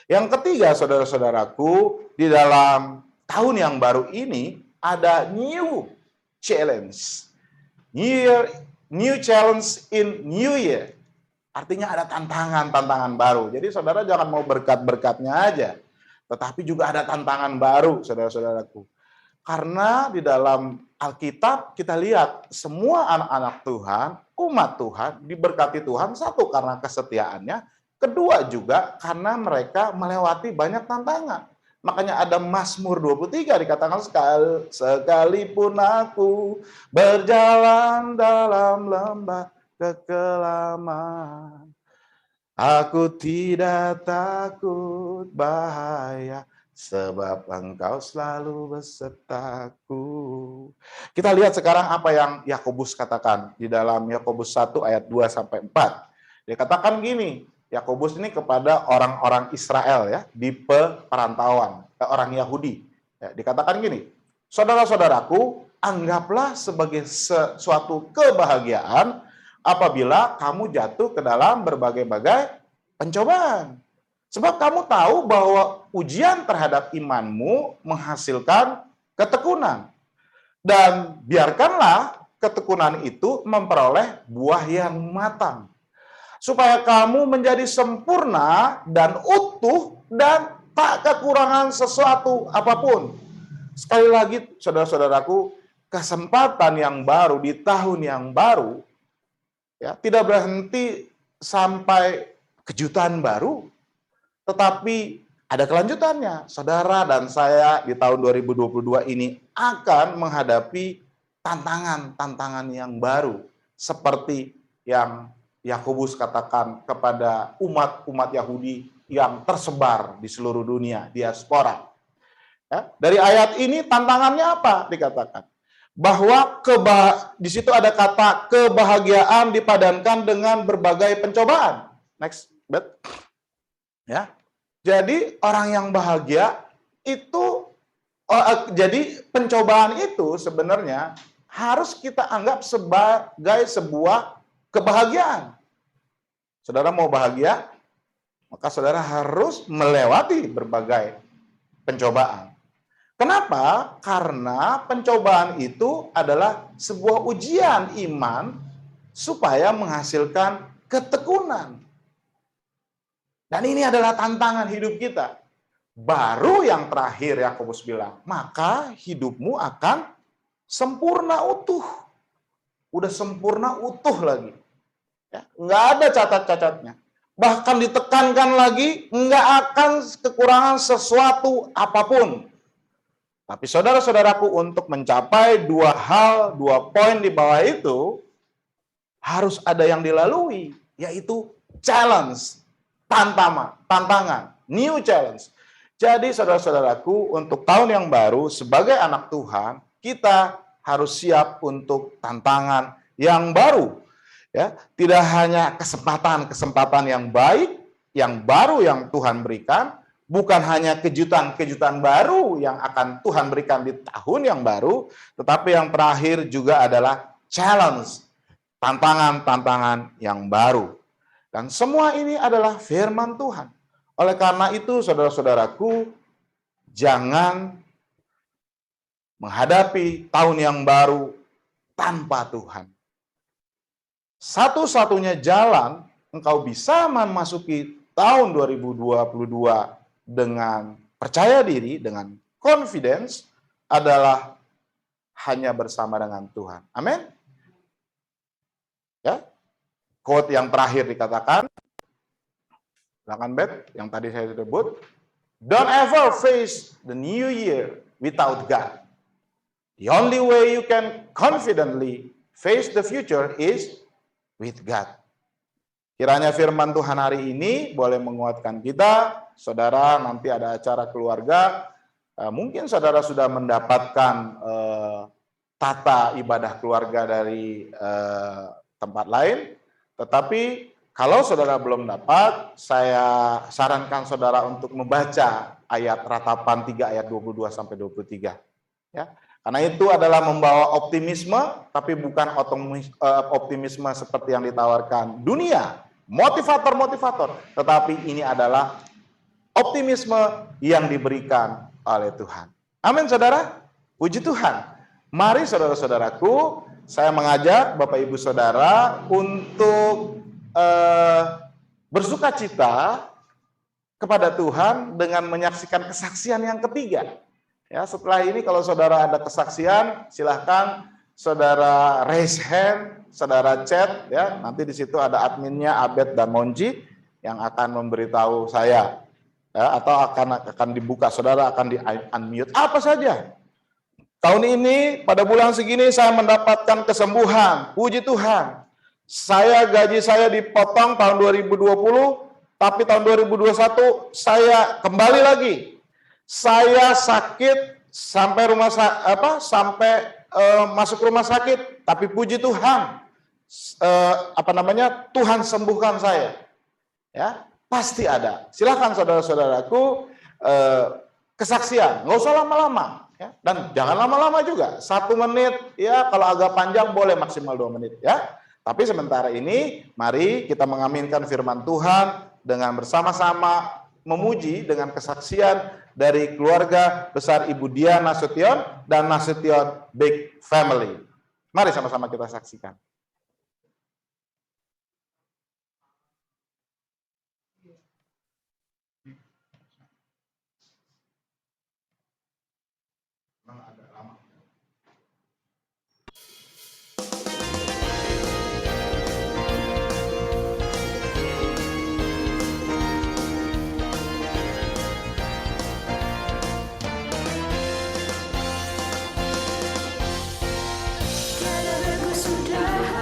Yang ketiga, saudara-saudaraku, di dalam tahun yang baru ini ada new challenge. New challenge in new year. Artinya ada tantangan-tantangan baru. Jadi saudara jangan mau berkat-berkatnya aja, tetapi juga ada tantangan baru, saudara-saudaraku. Karena di dalam Alkitab kita lihat semua anak-anak Tuhan, umat Tuhan, diberkati Tuhan, satu karena kesetiaannya, kedua juga karena mereka melewati banyak tantangan. Makanya ada Mazmur 23 dikatakan sekalipun aku berjalan dalam lembah kekelaman, aku tidak takut bahaya, sebab engkau selalu besertaku. Kita lihat sekarang apa yang Yakobus katakan di dalam Yakobus 1 ayat 2 sampai 4. Dia katakan gini, Yakobus ini kepada orang-orang Israel ya, di perantauan, orang Yahudi. Ya, dikatakan gini, saudara-saudaraku, anggaplah sebagai suatu kebahagiaan apabila kamu jatuh ke dalam berbagai-bagai pencobaan. Sebab kamu tahu bahwa ujian terhadap imanmu menghasilkan ketekunan. Dan biarkanlah ketekunan itu memperoleh buah yang matang, supaya kamu menjadi sempurna dan utuh dan tak kekurangan sesuatu apapun. Sekali lagi, saudara-saudaraku, kesempatan yang baru di tahun yang baru ya tidak berhenti sampai kejutan baru, tetapi ada kelanjutannya. Saudara dan saya di tahun 2022 ini akan menghadapi tantangan-tantangan yang baru seperti yang Yakobus katakan kepada umat-umat Yahudi yang tersebar di seluruh dunia, diaspora. Ya, dari ayat ini tantangannya apa dikatakan? Bahwa di situ ada kata kebahagiaan dipadankan dengan berbagai pencobaan. Next, bet. Ya. Jadi orang yang bahagia itu jadi pencobaan itu sebenarnya harus kita anggap sebagai sebuah kebahagiaan. Saudara mau bahagia, maka saudara harus melewati berbagai pencobaan. Kenapa? Karena pencobaan itu adalah sebuah ujian iman supaya menghasilkan ketekunan. Dan ini adalah tantangan hidup kita. Baru yang terakhir Yakobus bilang, maka hidupmu akan sempurna utuh. Udah sempurna utuh lagi. Ya, nggak ada cacat-cacatnya. Bahkan ditekankan lagi, nggak akan kekurangan sesuatu apapun. Tapi saudara-saudaraku, untuk mencapai dua poin di bawah itu, harus ada yang dilalui, yaitu challenge, tantangan, new challenge. Jadi saudara-saudaraku, untuk tahun yang baru, sebagai anak Tuhan, kita harus siap untuk tantangan yang baru. Ya, tidak hanya kesempatan-kesempatan yang baik, yang baru yang Tuhan berikan, bukan hanya kejutan-kejutan baru yang akan Tuhan berikan di tahun yang baru, tetapi yang terakhir juga adalah challenge, tantangan-tantangan yang baru. Dan semua ini adalah firman Tuhan. Oleh karena itu, saudara-saudaraku, jangan menghadapi tahun yang baru tanpa Tuhan. Satu-satunya jalan engkau bisa memasuki tahun 2022 dengan percaya diri, dengan confidence, adalah hanya bersama dengan Tuhan. Amin. Ya. Quote yang terakhir dikatakan, silakan Bet, yang tadi saya sebut, don't ever face the new year without God. The only way you can confidently face the future is with God. Kiranya firman Tuhan hari ini boleh menguatkan kita. Saudara, nanti ada acara keluarga. Mungkin saudara sudah mendapatkan tata ibadah keluarga dari tempat lain. Tetapi kalau saudara belum dapat, saya sarankan saudara untuk membaca ayat ratapan 3 ayat 22 sampai 23. Ya. Karena itu adalah membawa optimisme, tapi bukan optimisme seperti yang ditawarkan dunia, motivator-motivator, tetapi ini adalah optimisme yang diberikan oleh Tuhan. Amin, saudara. Puji Tuhan. Mari saudara-saudaraku, saya mengajak Bapak Ibu Saudara untuk bersukacita kepada Tuhan dengan menyaksikan kesaksian yang ketiga. Ya, setelah ini kalau saudara ada kesaksian, silahkan saudara raise hand, saudara chat, ya. Nanti di situ ada adminnya Abed dan Monji yang akan memberitahu saya, ya, atau akan dibuka, saudara akan di unmute apa saja. Tahun ini pada bulan segini saya mendapatkan kesembuhan, puji Tuhan. Gaji saya dipotong tahun 2020, tapi tahun 2021 saya kembali lagi. Saya sakit sampai masuk rumah sakit, tapi puji Tuhan, Tuhan sembuhkan saya. Ya, pasti ada. Silakan saudara-saudaraku kesaksian, nggak usah lama-lama, ya. Dan jangan lama-lama juga. 1 menit, ya, kalau agak panjang boleh maksimal 2 menit, ya. Tapi sementara ini, mari kita mengaminkan firman Tuhan dengan bersama-sama memuji dengan kesaksian dari keluarga besar Ibu Dia Nasution dan Nasution Big Family. Mari sama-sama kita saksikan. Tiada berku sudah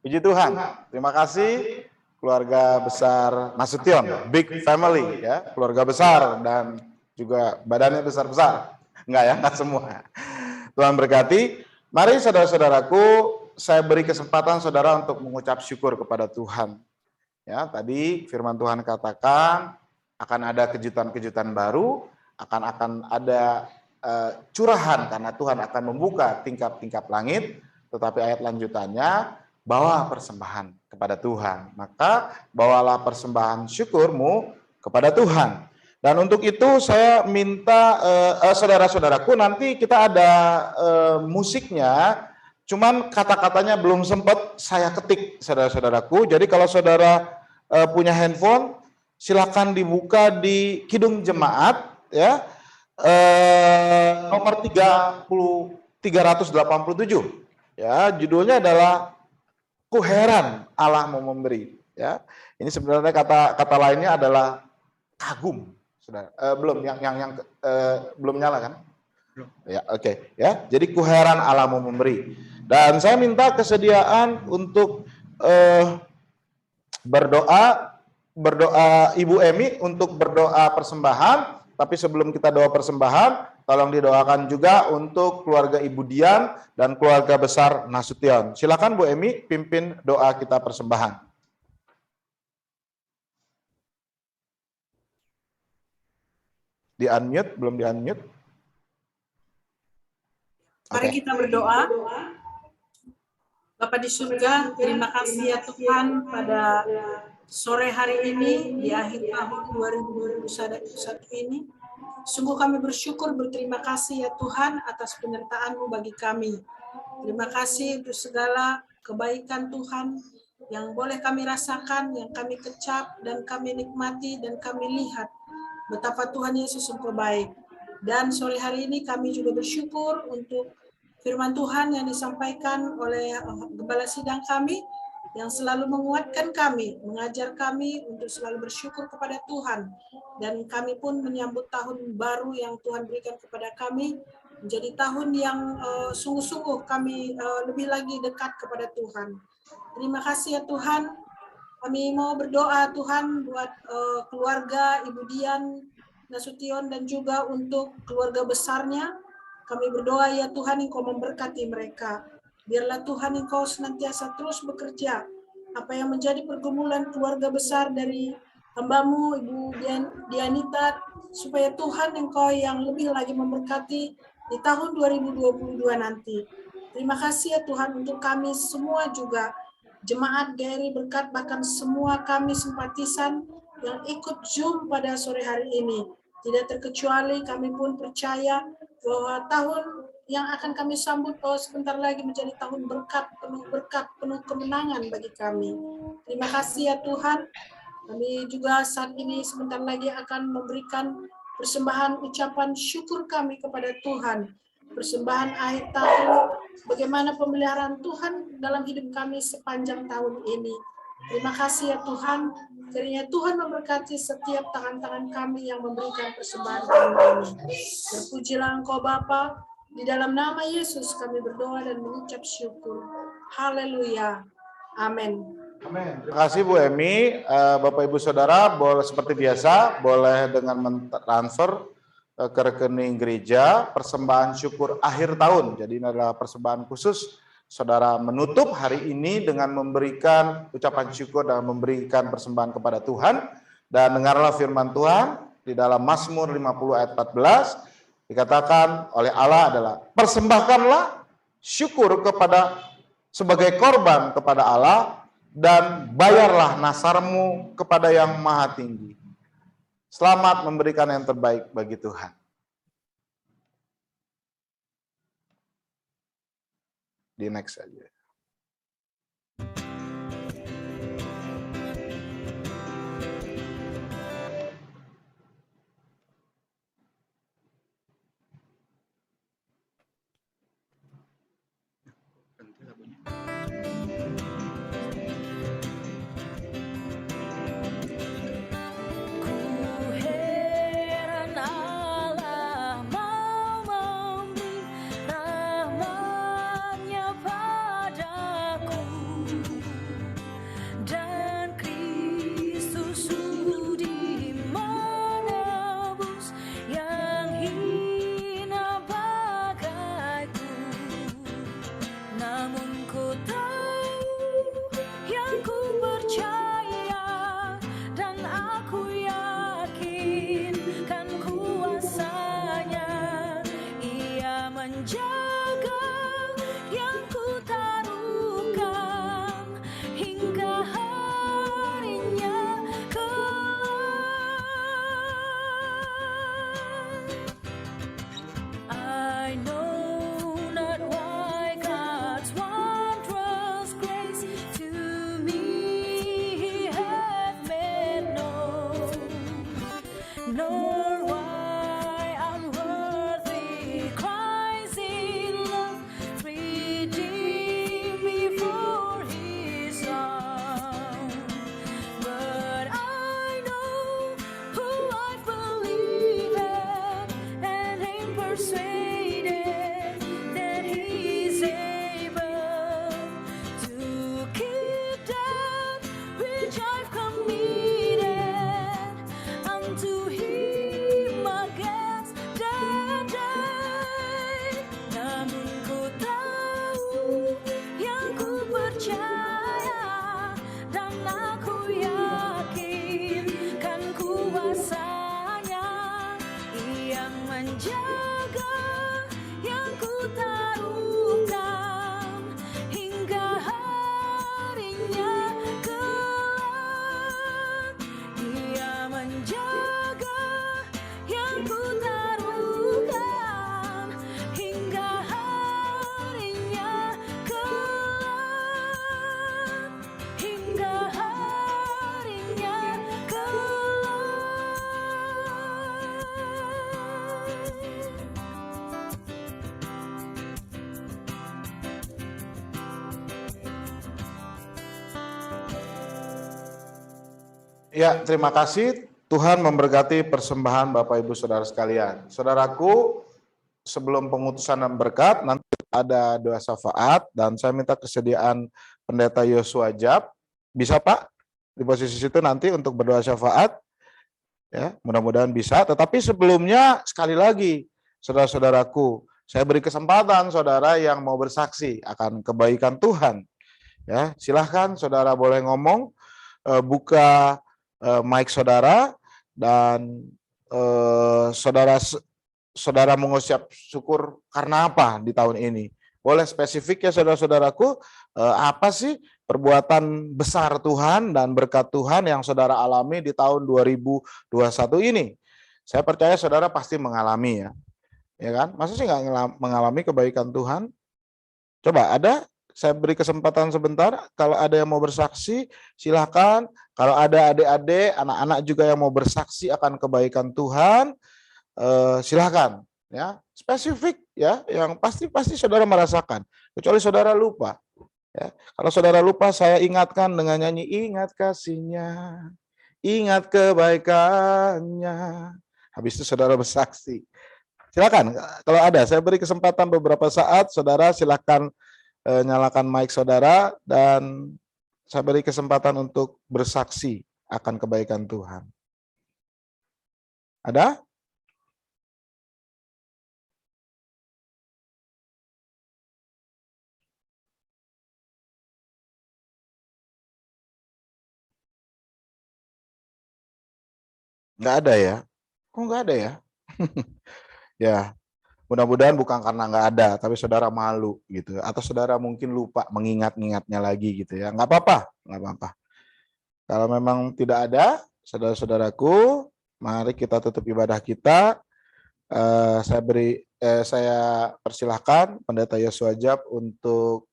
Puji Tuhan. Terima kasih keluarga besar Nasution, big family ya, keluarga besar dan juga badannya besar-besar. Enggak ya, enggak semua. Tuhan berkati. Mari saudara-saudaraku, saya beri kesempatan saudara untuk mengucap syukur kepada Tuhan. Ya, tadi firman Tuhan katakan akan ada kejutan-kejutan baru, akan ada curahan karena Tuhan akan membuka tingkap-tingkap langit, tetapi ayat lanjutannya bawa persembahan kepada Tuhan. Maka bawalah persembahan syukurmu kepada Tuhan. Dan untuk itu saya minta saudara-saudaraku, nanti kita ada musiknya, cuman kata-katanya belum sempat saya ketik saudara-saudaraku. Jadi kalau saudara punya handphone, silakan dibuka di Kidung Jemaat ya, nomor 387 ya, judulnya adalah Ku heran Allah mau memberi ya. Ini sebenarnya kata lainnya adalah kagum. Saudara, belum yang belum nyala kan? Belum. Ya, oke ya. Jadi ku heran Allah mau memberi. Dan saya minta kesediaan untuk berdoa Ibu Emi untuk berdoa persembahan. Tapi sebelum kita doa persembahan, tolong didoakan juga untuk keluarga Ibu Dian dan keluarga besar Nasution. Silakan Bu Emi pimpin doa kita persembahan. Di-unmute, belum di-unmute. Mari kita berdoa. Bapa di surga, terima kasih ya Tuhan pada sore hari ini di akhir tahun 2021 ini. Sungguh kami bersyukur, berterima kasih ya Tuhan atas penyertaan-Mu bagi kami. Terima kasih untuk segala kebaikan Tuhan yang boleh kami rasakan, yang kami kecap dan kami nikmati dan kami lihat betapa Tuhan Yesus sungguh baik. Dan sore hari ini kami juga bersyukur untuk firman Tuhan yang disampaikan oleh Gembala Sidang kami, yang selalu menguatkan kami, mengajar kami untuk selalu bersyukur kepada Tuhan. Dan kami pun menyambut tahun baru yang Tuhan berikan kepada kami, menjadi tahun yang sungguh-sungguh kami lebih lagi dekat kepada Tuhan. Terima kasih ya Tuhan. Kami mau berdoa Tuhan buat keluarga Ibu Dian Nasution dan juga untuk keluarga besarnya. Kami berdoa ya Tuhan, Engkau memberkati mereka. Biarlah Tuhan Engkau senantiasa terus bekerja. Apa yang menjadi pergumulan keluarga besar dari hamba-Mu, Ibu Dianita, supaya Tuhan Engkau yang lebih lagi memberkati di tahun 2022 nanti. Terima kasih ya Tuhan untuk kami semua juga, Jemaat GRI Berkat, bahkan semua kami simpatisan yang ikut Zoom pada sore hari ini. Tidak terkecuali kami pun percaya bahwa tahun yang akan kami sambut sebentar lagi menjadi tahun berkat, penuh kemenangan bagi kami. Terima kasih ya Tuhan. Kami juga saat ini sebentar lagi akan memberikan persembahan ucapan syukur kami kepada Tuhan. Persembahan akhir tahun, bagaimana pemeliharaan Tuhan dalam hidup kami sepanjang tahun ini. Terima kasih ya Tuhan. Kiranya Tuhan memberkati setiap tangan-tangan kami yang memberikan persembahan kami ini. Terpujilah Engkau Bapa, di dalam nama Yesus kami berdoa dan mengucap syukur. Haleluya. Amin. Amin. Terima kasih Bu Emi. Bapak Ibu Saudara, boleh seperti biasa, boleh dengan mentransfer ke rekening gereja persembahan syukur akhir tahun. Jadi ini adalah persembahan khusus. Saudara menutup hari ini dengan memberikan ucapan syukur dan memberikan persembahan kepada Tuhan. Dan dengarlah firman Tuhan di dalam Mazmur 50 ayat 14. Dikatakan oleh Allah adalah, persembahkanlah syukur sebagai korban kepada Allah, dan bayarlah nasarmu kepada yang maha tinggi. Selamat memberikan yang terbaik bagi Tuhan. Di next saja. menjaga yang ku taruhkan hingga harinya kelak. I know not why God's wondrous grace to me He hath made known, nor why unworthy cries in love redeem me for His Son. But I know who I believe and am persuaded that He is able to keep that which I've committed unto Him against that day. Namun ku tahu yang ku percaya dan aku yakin kan kuasanya yang menjaga yang ku taruhkan hingga harinya kelak. Dia menjaga yang ku taruhkan hingga harinya kelak, hingga harinya kelak. Ya, terima kasih. Tuhan memberkati persembahan Bapak Ibu Saudara sekalian. Saudaraku, sebelum pengutusan dan berkat, nanti ada doa syafaat dan saya minta kesediaan Pendeta Yosua Jab. Bisa Pak? Di posisi situ nanti untuk berdoa syafaat. Ya, mudah-mudahan bisa. Tetapi sebelumnya sekali lagi, saudara-saudaraku, saya beri kesempatan saudara yang mau bersaksi akan kebaikan Tuhan. Ya, silahkan saudara boleh ngomong, buka mic saudara dan saudara mengucap syukur karena apa di tahun ini. Boleh spesifik ya saudara-saudaraku, apa sih perbuatan besar Tuhan dan berkat Tuhan yang saudara alami di tahun 2021 ini. Saya percaya saudara pasti mengalami ya. Ya kan? Masa sih nggak mengalami kebaikan Tuhan? Coba ada, saya beri kesempatan sebentar. Kalau ada yang mau bersaksi, silakan. Kalau ada adik-adik, anak-anak juga yang mau bersaksi akan kebaikan Tuhan, silakan. Ya, spesifik ya, yang pasti saudara merasakan. Kecuali saudara lupa. Ya, kalau saudara lupa, saya ingatkan dengan nyanyi ingat kasihnya, ingat kebaikannya. Habis itu saudara bersaksi. Silakan, kalau ada, saya beri kesempatan beberapa saat, saudara silakan nyalakan mic saudara dan saya beri kesempatan untuk bersaksi akan kebaikan Tuhan. Ada? Nggak ada ya? Kok nggak ada ya? Ya, mudah-mudahan bukan karena nggak ada, tapi saudara malu gitu, atau saudara mungkin lupa mengingat-ingatnya lagi gitu ya. Nggak apa-apa, nggak apa-apa. Kalau memang tidak ada, saudara-saudaraku, mari kita tutup ibadah kita. Saya persilahkan Pendeta Yosua Jab untuk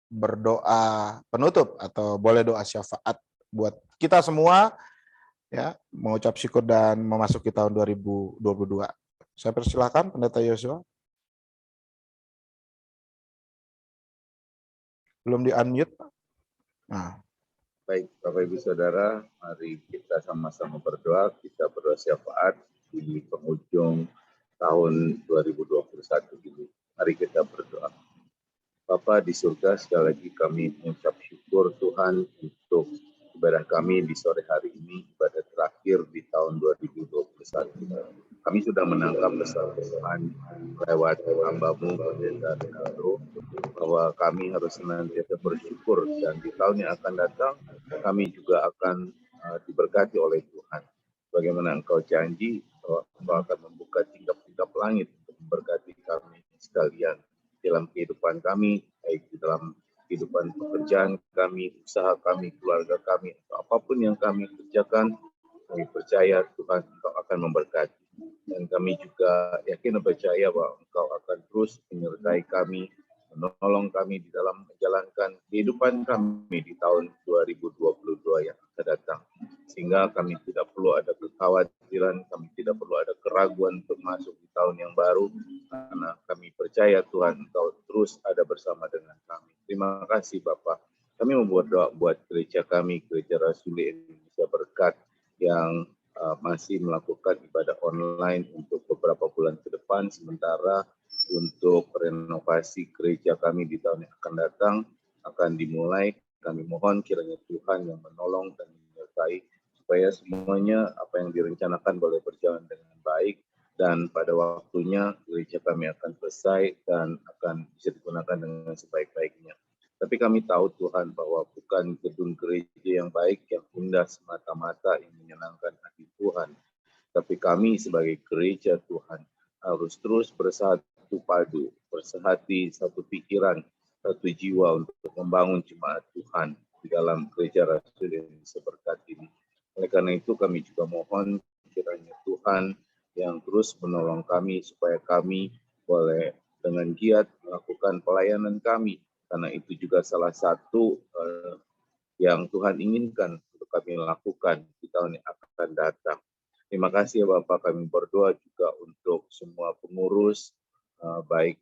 berdoa penutup atau boleh doa syafaat buat kita semua ya, mengucap syukur dan memasuki tahun 2022. Saya persilahkan Pendeta Yosua. Belum di-unmute, Pak. Nah. Baik, Bapak Ibu Saudara, mari kita sama-sama berdoa, kita berdoa syafaat di penghujung tahun 2021 ini. Mari kita berdoa. Bapa di surga, sekali lagi kami mengucap syukur Tuhan untuk ibadah kami di sore hari ini, ibadah terakhir di tahun 2021. Kami sudah menangkap pesan Tuhan lewat hamba-Mu, Pendeta Ricardo, bahwa kami harus senantiasa bersyukur dan di tahun yang akan datang kami juga akan diberkati oleh Tuhan. Bagaimana Engkau janji bahwa Engkau akan membuka tingkap-tingkap langit untuk memberkati kami sekalian dalam kehidupan kami, baik di dalam kehidupan pekerjaan kami, usaha kami, keluarga kami, atau apapun yang kami kerjakan, kami percaya Tuhan Engkau akan memberkati. Dan kami juga yakin dan percaya bahwa Engkau akan terus menyertai kami, menolong kami di dalam menjalankan kehidupan kami di tahun 2022 yang akan datang. Sehingga kami tidak perlu ada kekhawatiran, kami tidak perlu ada keraguan untuk masuk di tahun yang baru, karena kami percaya Tuhan Engkau terus ada bersama dengan kami. Terima kasih Bapak. Kami membuat doa buat gereja kami, Gereja Rasuli Indonesia Berkat, yang masih melakukan ibadah online untuk beberapa bulan ke depan, sementara untuk renovasi gereja kami di tahun yang akan datang akan dimulai. Kami mohon kiranya Tuhan yang menolong dan menyertai supaya semuanya apa yang direncanakan boleh berjalan dengan baik, dan pada waktunya gereja kami akan selesai dan akan bisa digunakan dengan sebaik-baiknya. Tapi kami tahu Tuhan bahwa bukan gedung gereja yang baik, yang indah semata-mata yang menyenangkan hati Tuhan. Tapi kami sebagai gereja Tuhan harus terus bersatu padu, bersehati, satu pikiran, satu jiwa untuk membangun jemaat Tuhan di dalam Gereja Rasul Indonesia Berkat ini. Oleh karena itu kami juga mohon kiranya Tuhan yang terus menolong kami supaya kami boleh dengan giat melakukan pelayanan kami, karena itu juga salah satu yang Tuhan inginkan untuk kami lakukan di tahun yang akan datang. Terima kasih ya Bapak, kami berdoa juga untuk semua pengurus, baik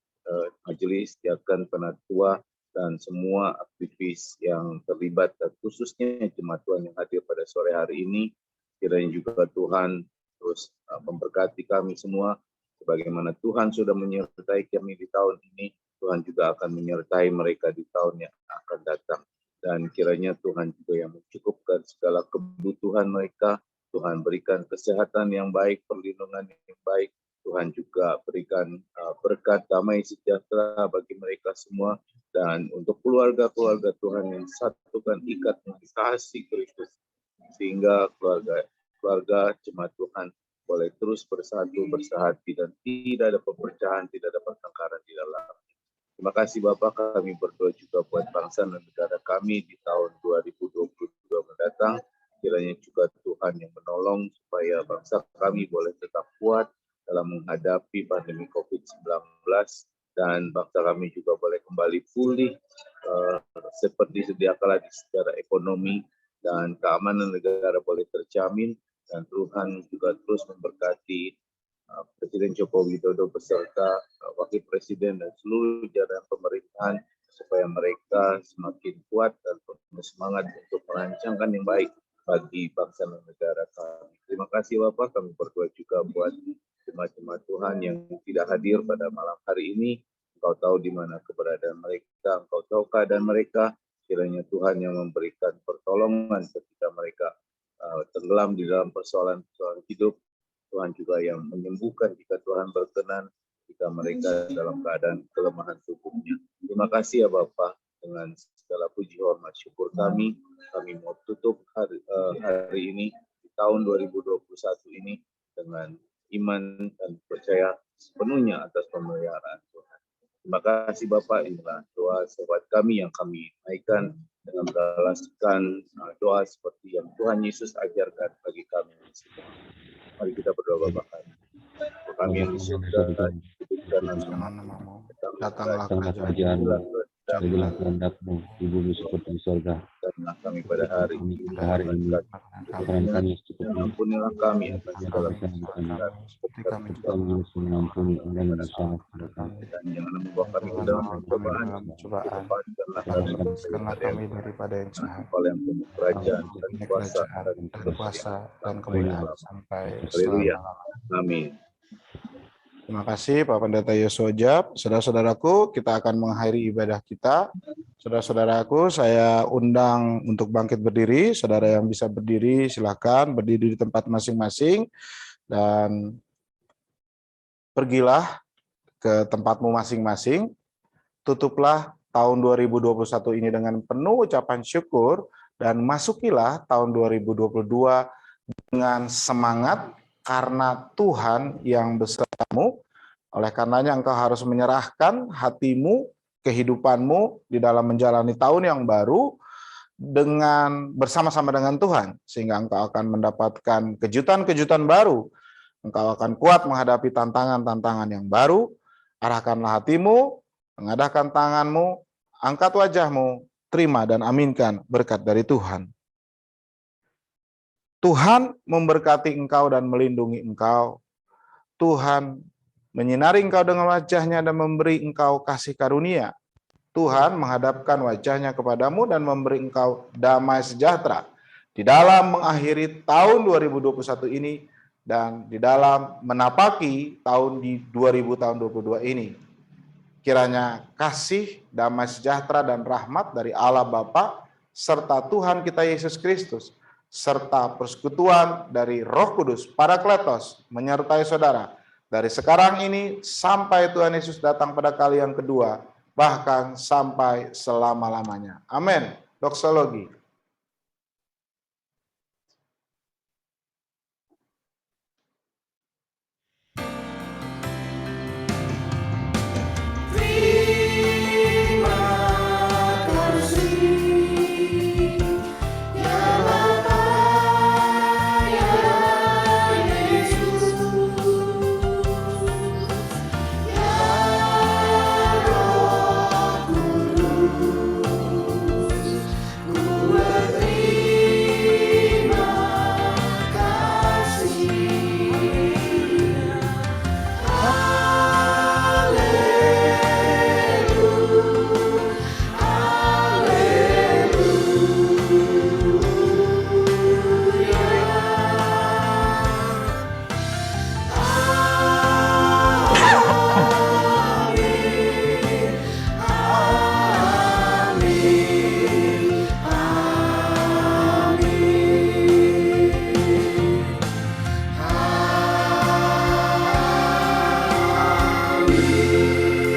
majelis, diaken, penatua, dan semua aktivis yang terlibat, dan khususnya jemaat Tuhan yang hadir pada sore hari ini. Kiranya juga Tuhan terus memberkati kami semua, sebagaimana Tuhan sudah menyertai kami di tahun ini, Tuhan juga akan menyertai mereka di tahun yang akan datang. Dan kiranya Tuhan juga yang mencukupkan segala kebutuhan mereka. Tuhan berikan kesehatan yang baik, perlindungan yang baik. Tuhan juga berikan berkat damai sejahtera bagi mereka semua. Dan untuk keluarga-keluarga Tuhan yang satukan ikat dengan kasih Kristus, sehingga keluarga jemaat Tuhan boleh terus bersatu, bersehati, dan tidak ada perpecahan, tidak ada pertengkaran di dalam. Terima kasih Bapak, kami berdoa juga buat bangsa dan negara kami di tahun 2022 mendatang. Kiranya juga Tuhan yang menolong supaya bangsa kami boleh tetap kuat dalam menghadapi pandemi COVID-19, dan bangsa kami juga boleh kembali pulih seperti sedia kala secara ekonomi, dan keamanan negara boleh terjamin, dan Tuhan juga terus memberkati Presiden Joko Widodo beserta Wakil Presiden dan seluruh jajaran pemerintahan supaya mereka semakin kuat dan penuh semangat untuk merancangkan yang baik bagi bangsa dan negara kami. Terima kasih Bapak, kami berdoa juga buat jemaat-jemaat Tuhan yang tidak hadir pada malam hari ini. Engkau tahu di mana keberadaan mereka, Engkau tahu keadaan mereka. Kiranya Tuhan yang memberikan pertolongan ketika mereka tenggelam di dalam persoalan-persoalan hidup. Tuhan juga yang menyembuhkan jika Tuhan berkenan, jika mereka dalam keadaan kelemahan tubuhnya. Terima kasih ya Bapak, dengan segala puji hormat syukur kami mau tutup hari ini di tahun 2021 ini dengan iman dan percaya sepenuhnya atas pemeliharaan Tuhan. Terima kasih Bapak, inilah doa sahabat kami yang kami naikkan dengan membalaskan doa seperti yang Tuhan Yesus ajarkan bagi kami semua. Mari kita berdoa Bapak kami yang di surga, Datanglah kerajaan-Mu, jadilah kehendak-Mu di bumi seperti di surga. dan kami pada hari ini, Peran kami secukupnya, ampunilah kami atas segala kesalahan seperti kami juga kami harus mengampuni dan berusaha kepada kami. dan jangan membawa kami ke dalam pencobaan, lepaskanlah kami daripada yang jahat, oleh yang penuh kerajaan dan kuasa dan kemuliaan sampai Haleluya. selama-lamanya. Amin. Terima kasih Pak Pendeta Yosojab. Saudara-saudaraku, kita akan mengakhiri ibadah kita. Saudara-saudaraku, saya undang untuk bangkit berdiri. Saudara yang bisa berdiri, silakan berdiri di tempat masing-masing. Dan pergilah ke tempatmu masing-masing. Tutuplah tahun 2021 ini dengan penuh ucapan syukur. Dan masukilah tahun 2022 dengan semangat, karena Tuhan yang besertamu. Oleh karenanya engkau harus menyerahkan hatimu, kehidupanmu di dalam menjalani tahun yang baru dengan bersama-sama dengan Tuhan, sehingga engkau akan mendapatkan kejutan-kejutan baru. Engkau akan kuat menghadapi tantangan-tantangan yang baru. Arahkanlah hatimu, mengadahkan tanganmu, angkat wajahmu, terima dan aminkan berkat dari Tuhan. Tuhan memberkati engkau dan melindungi engkau. Tuhan menyinari engkau dengan wajahnya dan memberi engkau kasih karunia. Tuhan menghadapkan wajahnya kepadamu dan memberi engkau damai sejahtera di dalam mengakhiri tahun 2021 ini dan di dalam menapaki tahun di 2022 ini. Kiranya kasih, damai sejahtera dan rahmat dari Allah Bapa serta Tuhan kita Yesus Kristus serta persekutuan dari Roh Kudus Parakletos menyertai saudara dari sekarang ini sampai Tuhan Yesus datang pada kali yang kedua, bahkan sampai selama-lamanya. Amin. Doksologi.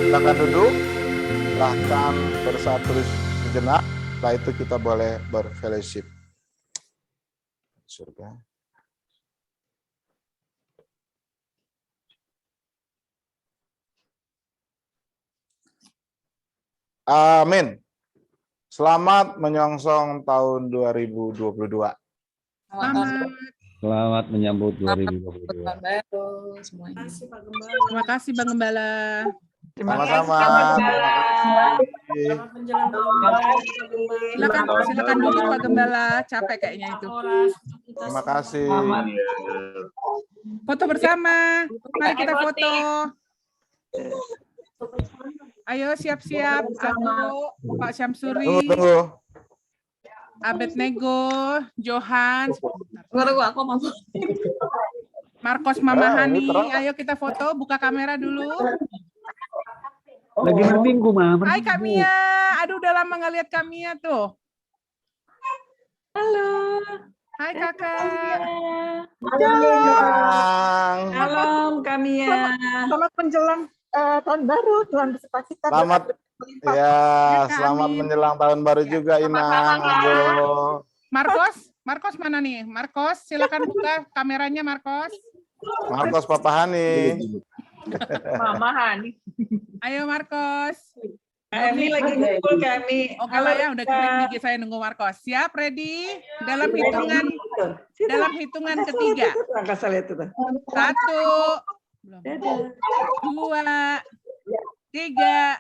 Silakan duduk, silahkan bersatu sejenak, setelah itu kita boleh berfellowship. Surga. Amin. Selamat menyongsong tahun 2022. Selamat menyambut 2022. Terima kasih Bang Gembala. Sama-sama. Selamat menjelang tahun baru, Pak Gembala. Silakan duduk Pak Gembala, capek kayaknya itu. Terima kasih. Foto bersama. Mari kita foto. Ayo siap-siap. Aku, Pak Syamsuri, Tunggu. Abednego, Johan, Marcos Mamahani. Ayo kita foto, buka kamera dulu. Lagi berminggu, Mama. Hai Kak Mia. Aduh, udah lama nggak lihat Kak Mia tuh. Halo. Hai Kakak. Halo Kamia. Selamat menjelang tahun baru, Tuhan beserta kita. Selamat ya, selamat menjelang tahun baru juga Inang. Marcos mana nih? Marcos, silakan buka kameranya Marcos. Marcos Papa Hani. Mama Hani. Ayo Marcos. Kami lagi ngumpul kami. Oke lah ya, udah klik gigi saya nunggu Marcos. Siap, ready? Dalam hitungan ketiga. 1, 2, 3.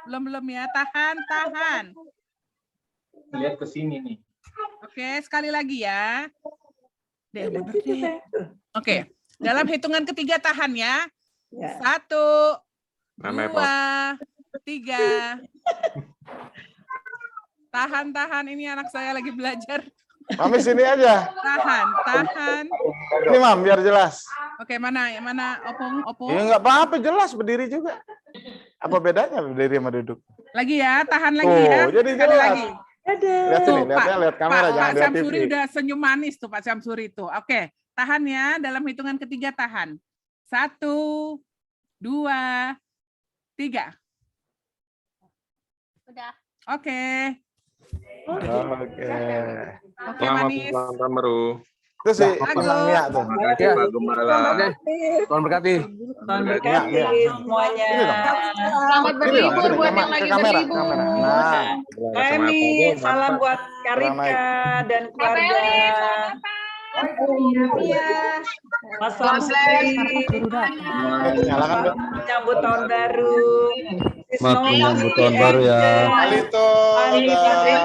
Belum ya, tahan. Lihat ke sini nih. Oke, sekali lagi ya. Oke, dalam hitungan ketiga tahan ya. 1, 2, 3. Tahan. Ini anak saya lagi belajar. Mami sini aja. Tahan. Ini Mam, biar jelas. Oke, mana Opung? Ya nggak apa-apa, jelas berdiri juga. Apa bedanya berdiri sama duduk? Lagi ya, tahan lagi ya. Jadi Sekali jelas. lagi. Lihat sini, lihat kamera, jangan Pak lihat Syamsuri TV. udah senyum manis tuh Pak Syamsuri tuh. Oke, tahan ya. Dalam hitungan ketiga tahan. 1, 2, 3. Udah. Oke. Oke. Oke, manis. Tahun baru. Itu sih Mang Mia tuh. Terima kasih Pak Gembala. Tuhan berkati. Tuhan Mia, berkati Mia. semuanya. Ini dong. Selamat Sini dong, berlibur sini. buat yang Ke lagi kamera, berlibur. kamera. Nah, Emi, salam buat Karika dan keluarga. Mas Samsuri, nyalakan dong. menyambut tahun baru. Selamat menyambut tahun baru ya. Alito dan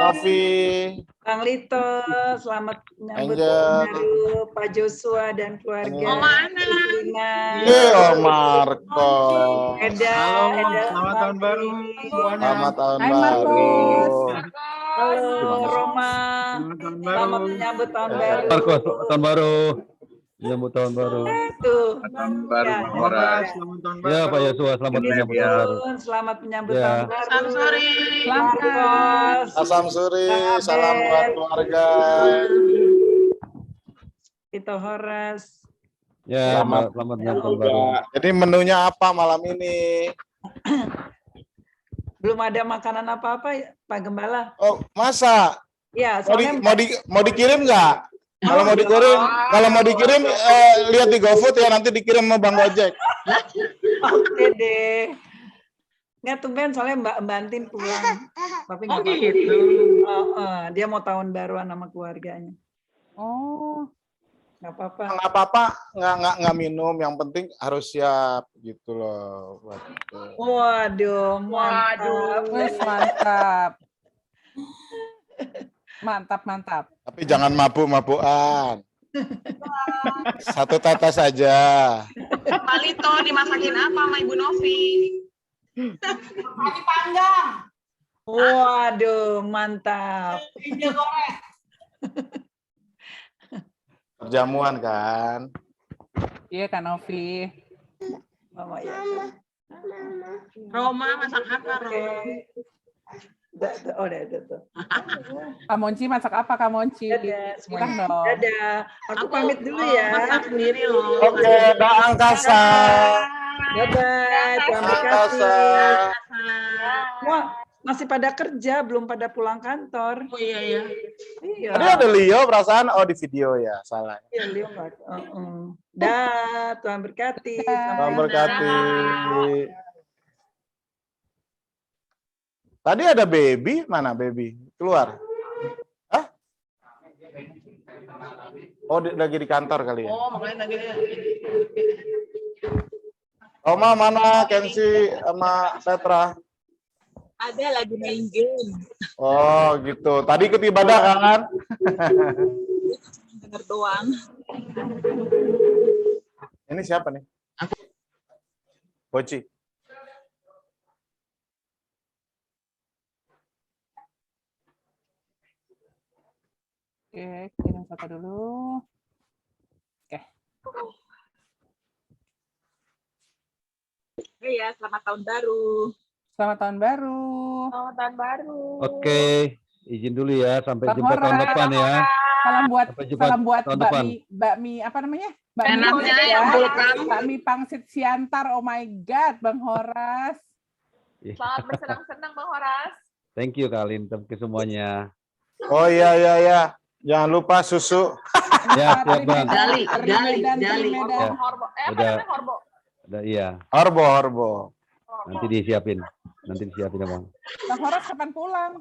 Novi, Bang Lito, selamat menyambut Angel. tahun baru. Pak Joshua dan keluarga. Lina. Om Marco. Eda, Selamat tahun baru semuanya. Selamat tahun Hai, baru. Halo Roma, Selamat tahun baru. selamat menyambut tahun baru. Marcos, tahun baru. Menyambut tahun baru. Tuh, Tahun baru Ya, Bang Horas. Selamat tahun baru. Ya, Pak Yosua, selamat menyambut tahun baru. selamat menyambut Ya. tahun baru. Selamat. Marcos, Asam Suri, salam buat keluarga. Tito Horas. Ya, Selamat selamat menyambut tahun baru. Jadi menunya apa malam ini? Belum ada makanan apa-apa ya, Pak Gembala. Oh, masa? Ya, Mau dikirim nggak? Kalau mau dikirim, lihat di GoFood ya, nanti dikirim sama Bang Gojek. Oke deh. Nggak tumben soalnya Mbak Antin pulang. Tapi nggak apa-apa. gitu. Dia mau tahun baruan sama keluarganya. Oh, Nggak apa-apa. Nggak apa-apa, nggak minum. Yang penting harus siap gitu loh. Waduh, mantap. wes mantap. Mantap. Tapi jangan mabuk-mabukan. Satu tetes saja. Pak Lito dimasakin apa sama Ibu Novi? Waduh, mantap. Perjamuan kan. Iya Kak Novi. Mama ya. Roma masak apa, Rom? Udah. Kak Monci masak apa Kak Monci? Dadah, Bilang dong. Dadah. Aku pamit dulu ya. Masak sendiri loh. Oke, dah angkasa. Dadah. Terima Angkasa. kasih. Wah, masih pada kerja, belum pada pulang kantor. Oh iya. Iya. Tadi ada Leo perasaan, oh di video ya, salah. Iya, Leo nggak. Dah, Tuhan berkati. Tuhan berkati. Tadi ada baby, mana baby? Keluar. Hah? Oh, lagi di kantor kali ya. Oh, makanya lagi Oma mana Kenzi sama Petra? ada lagi main game. Oh, gitu. Tadi ikut ibadah kan? Dengar doang. Ini siapa nih? Boci. Oke, kirim foto dulu. Oke. Iya, selamat tahun baru. Selamat tahun baru. Selamat tahun baru. Oke, izin dulu ya, sampai Bang jumpa tahun Horas. depan ya. Salam buat Sampai jumpa tahun depan. bakmi apa namanya? Bakmi Enaknya pangsit ya, ya. Vulkan. Bakmi pangsit Siantar. Oh my god, Bang Horas. Selamat bersenang-senang, Bang Horas. Thank you Kalin, terima kasih semuanya. Oh iya. Jangan lupa susu. Ya, siap Bang. Dali. Ya, Horbo. Apa udah. namanya Horbo? Udah, iya, Horbo. nanti disiapin ya Bang. Bang Horas kapan pulang?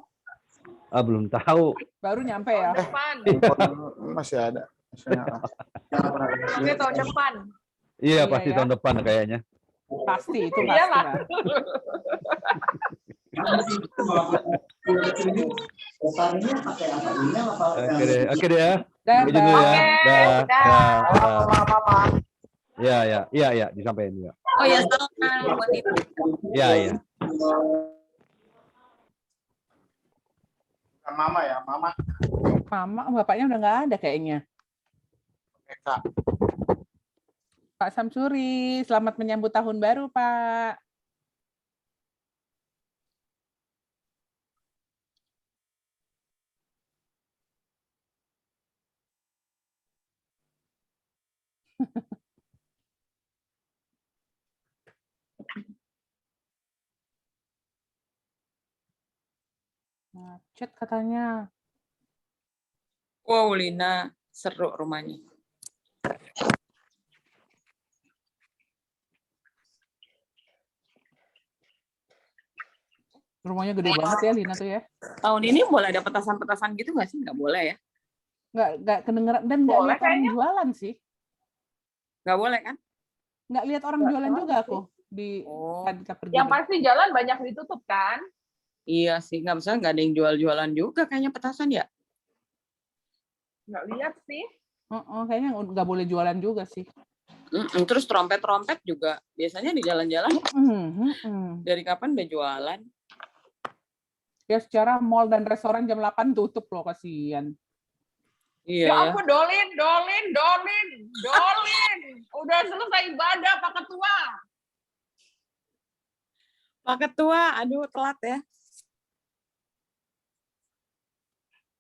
Ah, belum tahu. Baru nyampe ya? Depan. Masih ada. Masih ada. Oke, tahun depan. Iya, Iya, pasti ya. tahun depan kayaknya. Pasti itu Iya, pasti. Pak. lah. Oke deh ya. Dah, Izin dulu ya. Bang. Dah. Iya, disampaikan juga. Oh ya, salam buat itu. Iya. Mama ya, Mama. Mama, bapaknya udah nggak ada kayaknya. Kak. Pak Samsuri, selamat menyambut tahun baru, Pak. Macet katanya. Wow, Lina. Seru rumahnya. Rumahnya gede banget ya Lina tuh ya. Tahun ini boleh ada petasan-petasan gitu nggak sih? Nggak boleh ya? Nggak kedengeran dan nggak Boleh lihat orang kayaknya. jualan sih. Nggak boleh kan? Nggak lihat orang jualan juga aku di Oh. saat kita pergi. Yang pasti jalan banyak ditutup kan? Iya sih, nggak bisa, nggak ada yang jual-jualan juga kayaknya petasan ya. Nggak lihat sih. Kayaknya nggak boleh jualan juga sih. Terus trompet-trompet juga biasanya di jalan-jalan. Dari kapan udah jualan? Ya secara mall dan restoran jam 8 tutup loh, kasihan. Iya Ya ya. ampun, Dolin. Udah selesai ibadah, Pak Ketua. Pak Ketua, aduh telat ya.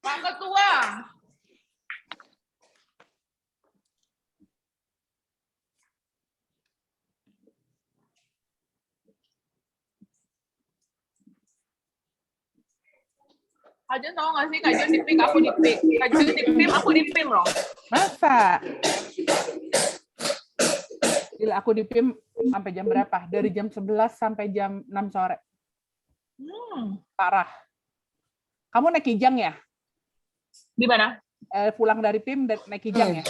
Pak Ketua. Kak Jun tahu nggak sih, Kak Jun di-pick, aku di-pick. Kak Jun di-pim, aku di-pim loh. Masa? Gila, aku di PIM sampai jam berapa? Dari jam 11 sampai jam 6 sore. Parah. Kamu naik Kijang ya? Di mana? Pulang dari PIM naik Kijang ya?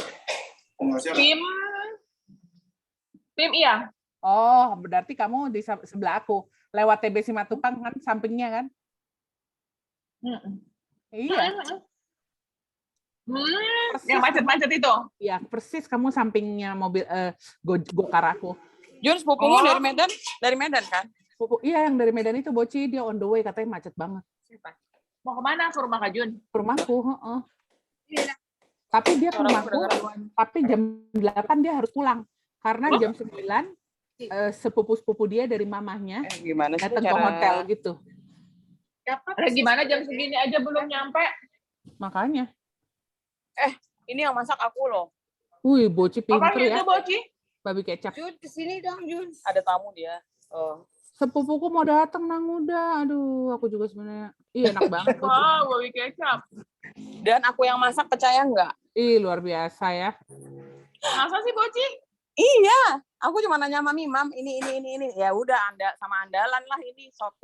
PIM iya. Oh, berarti kamu di sebelah aku. Lewat TB Simatupang kan, sampingnya kan? Iya. Yang macet-macet itu. Iya, persis kamu sampingnya mobil gokar aku. Jun, sepupumu dari Medan? Dari Medan kan? Iya, yang dari Medan itu Boci, dia on the way, katanya macet banget. Mau kemana? Ke rumah Kak Jun? Ke rumahku, heeh. Tapi dia ke rumahku, tapi jam 8 dia harus pulang. Karena jam 9, sepupu-sepupu dia dari mamahnya Gimana sih datang ke cara... hotel gitu. Gimana jam segini aja belum nyampe? Makanya. Ini yang masak aku loh. Wih, Boci pinter Apanya ya. itu, Boci? Babi kecap. Jun, kesini dong, Jun. Ada tamu dia. Oh. Sepupuku mau datang nang udah. Aduh, aku juga sebenarnya. Ih, enak banget. Boci. Wow, babi kecap. Dan aku yang masak, percaya nggak? Ih, luar biasa ya. Masa sih, Boci? Iya, aku cuma nanya sama Mimam, ini. Ya udah, sama andalan lah ini.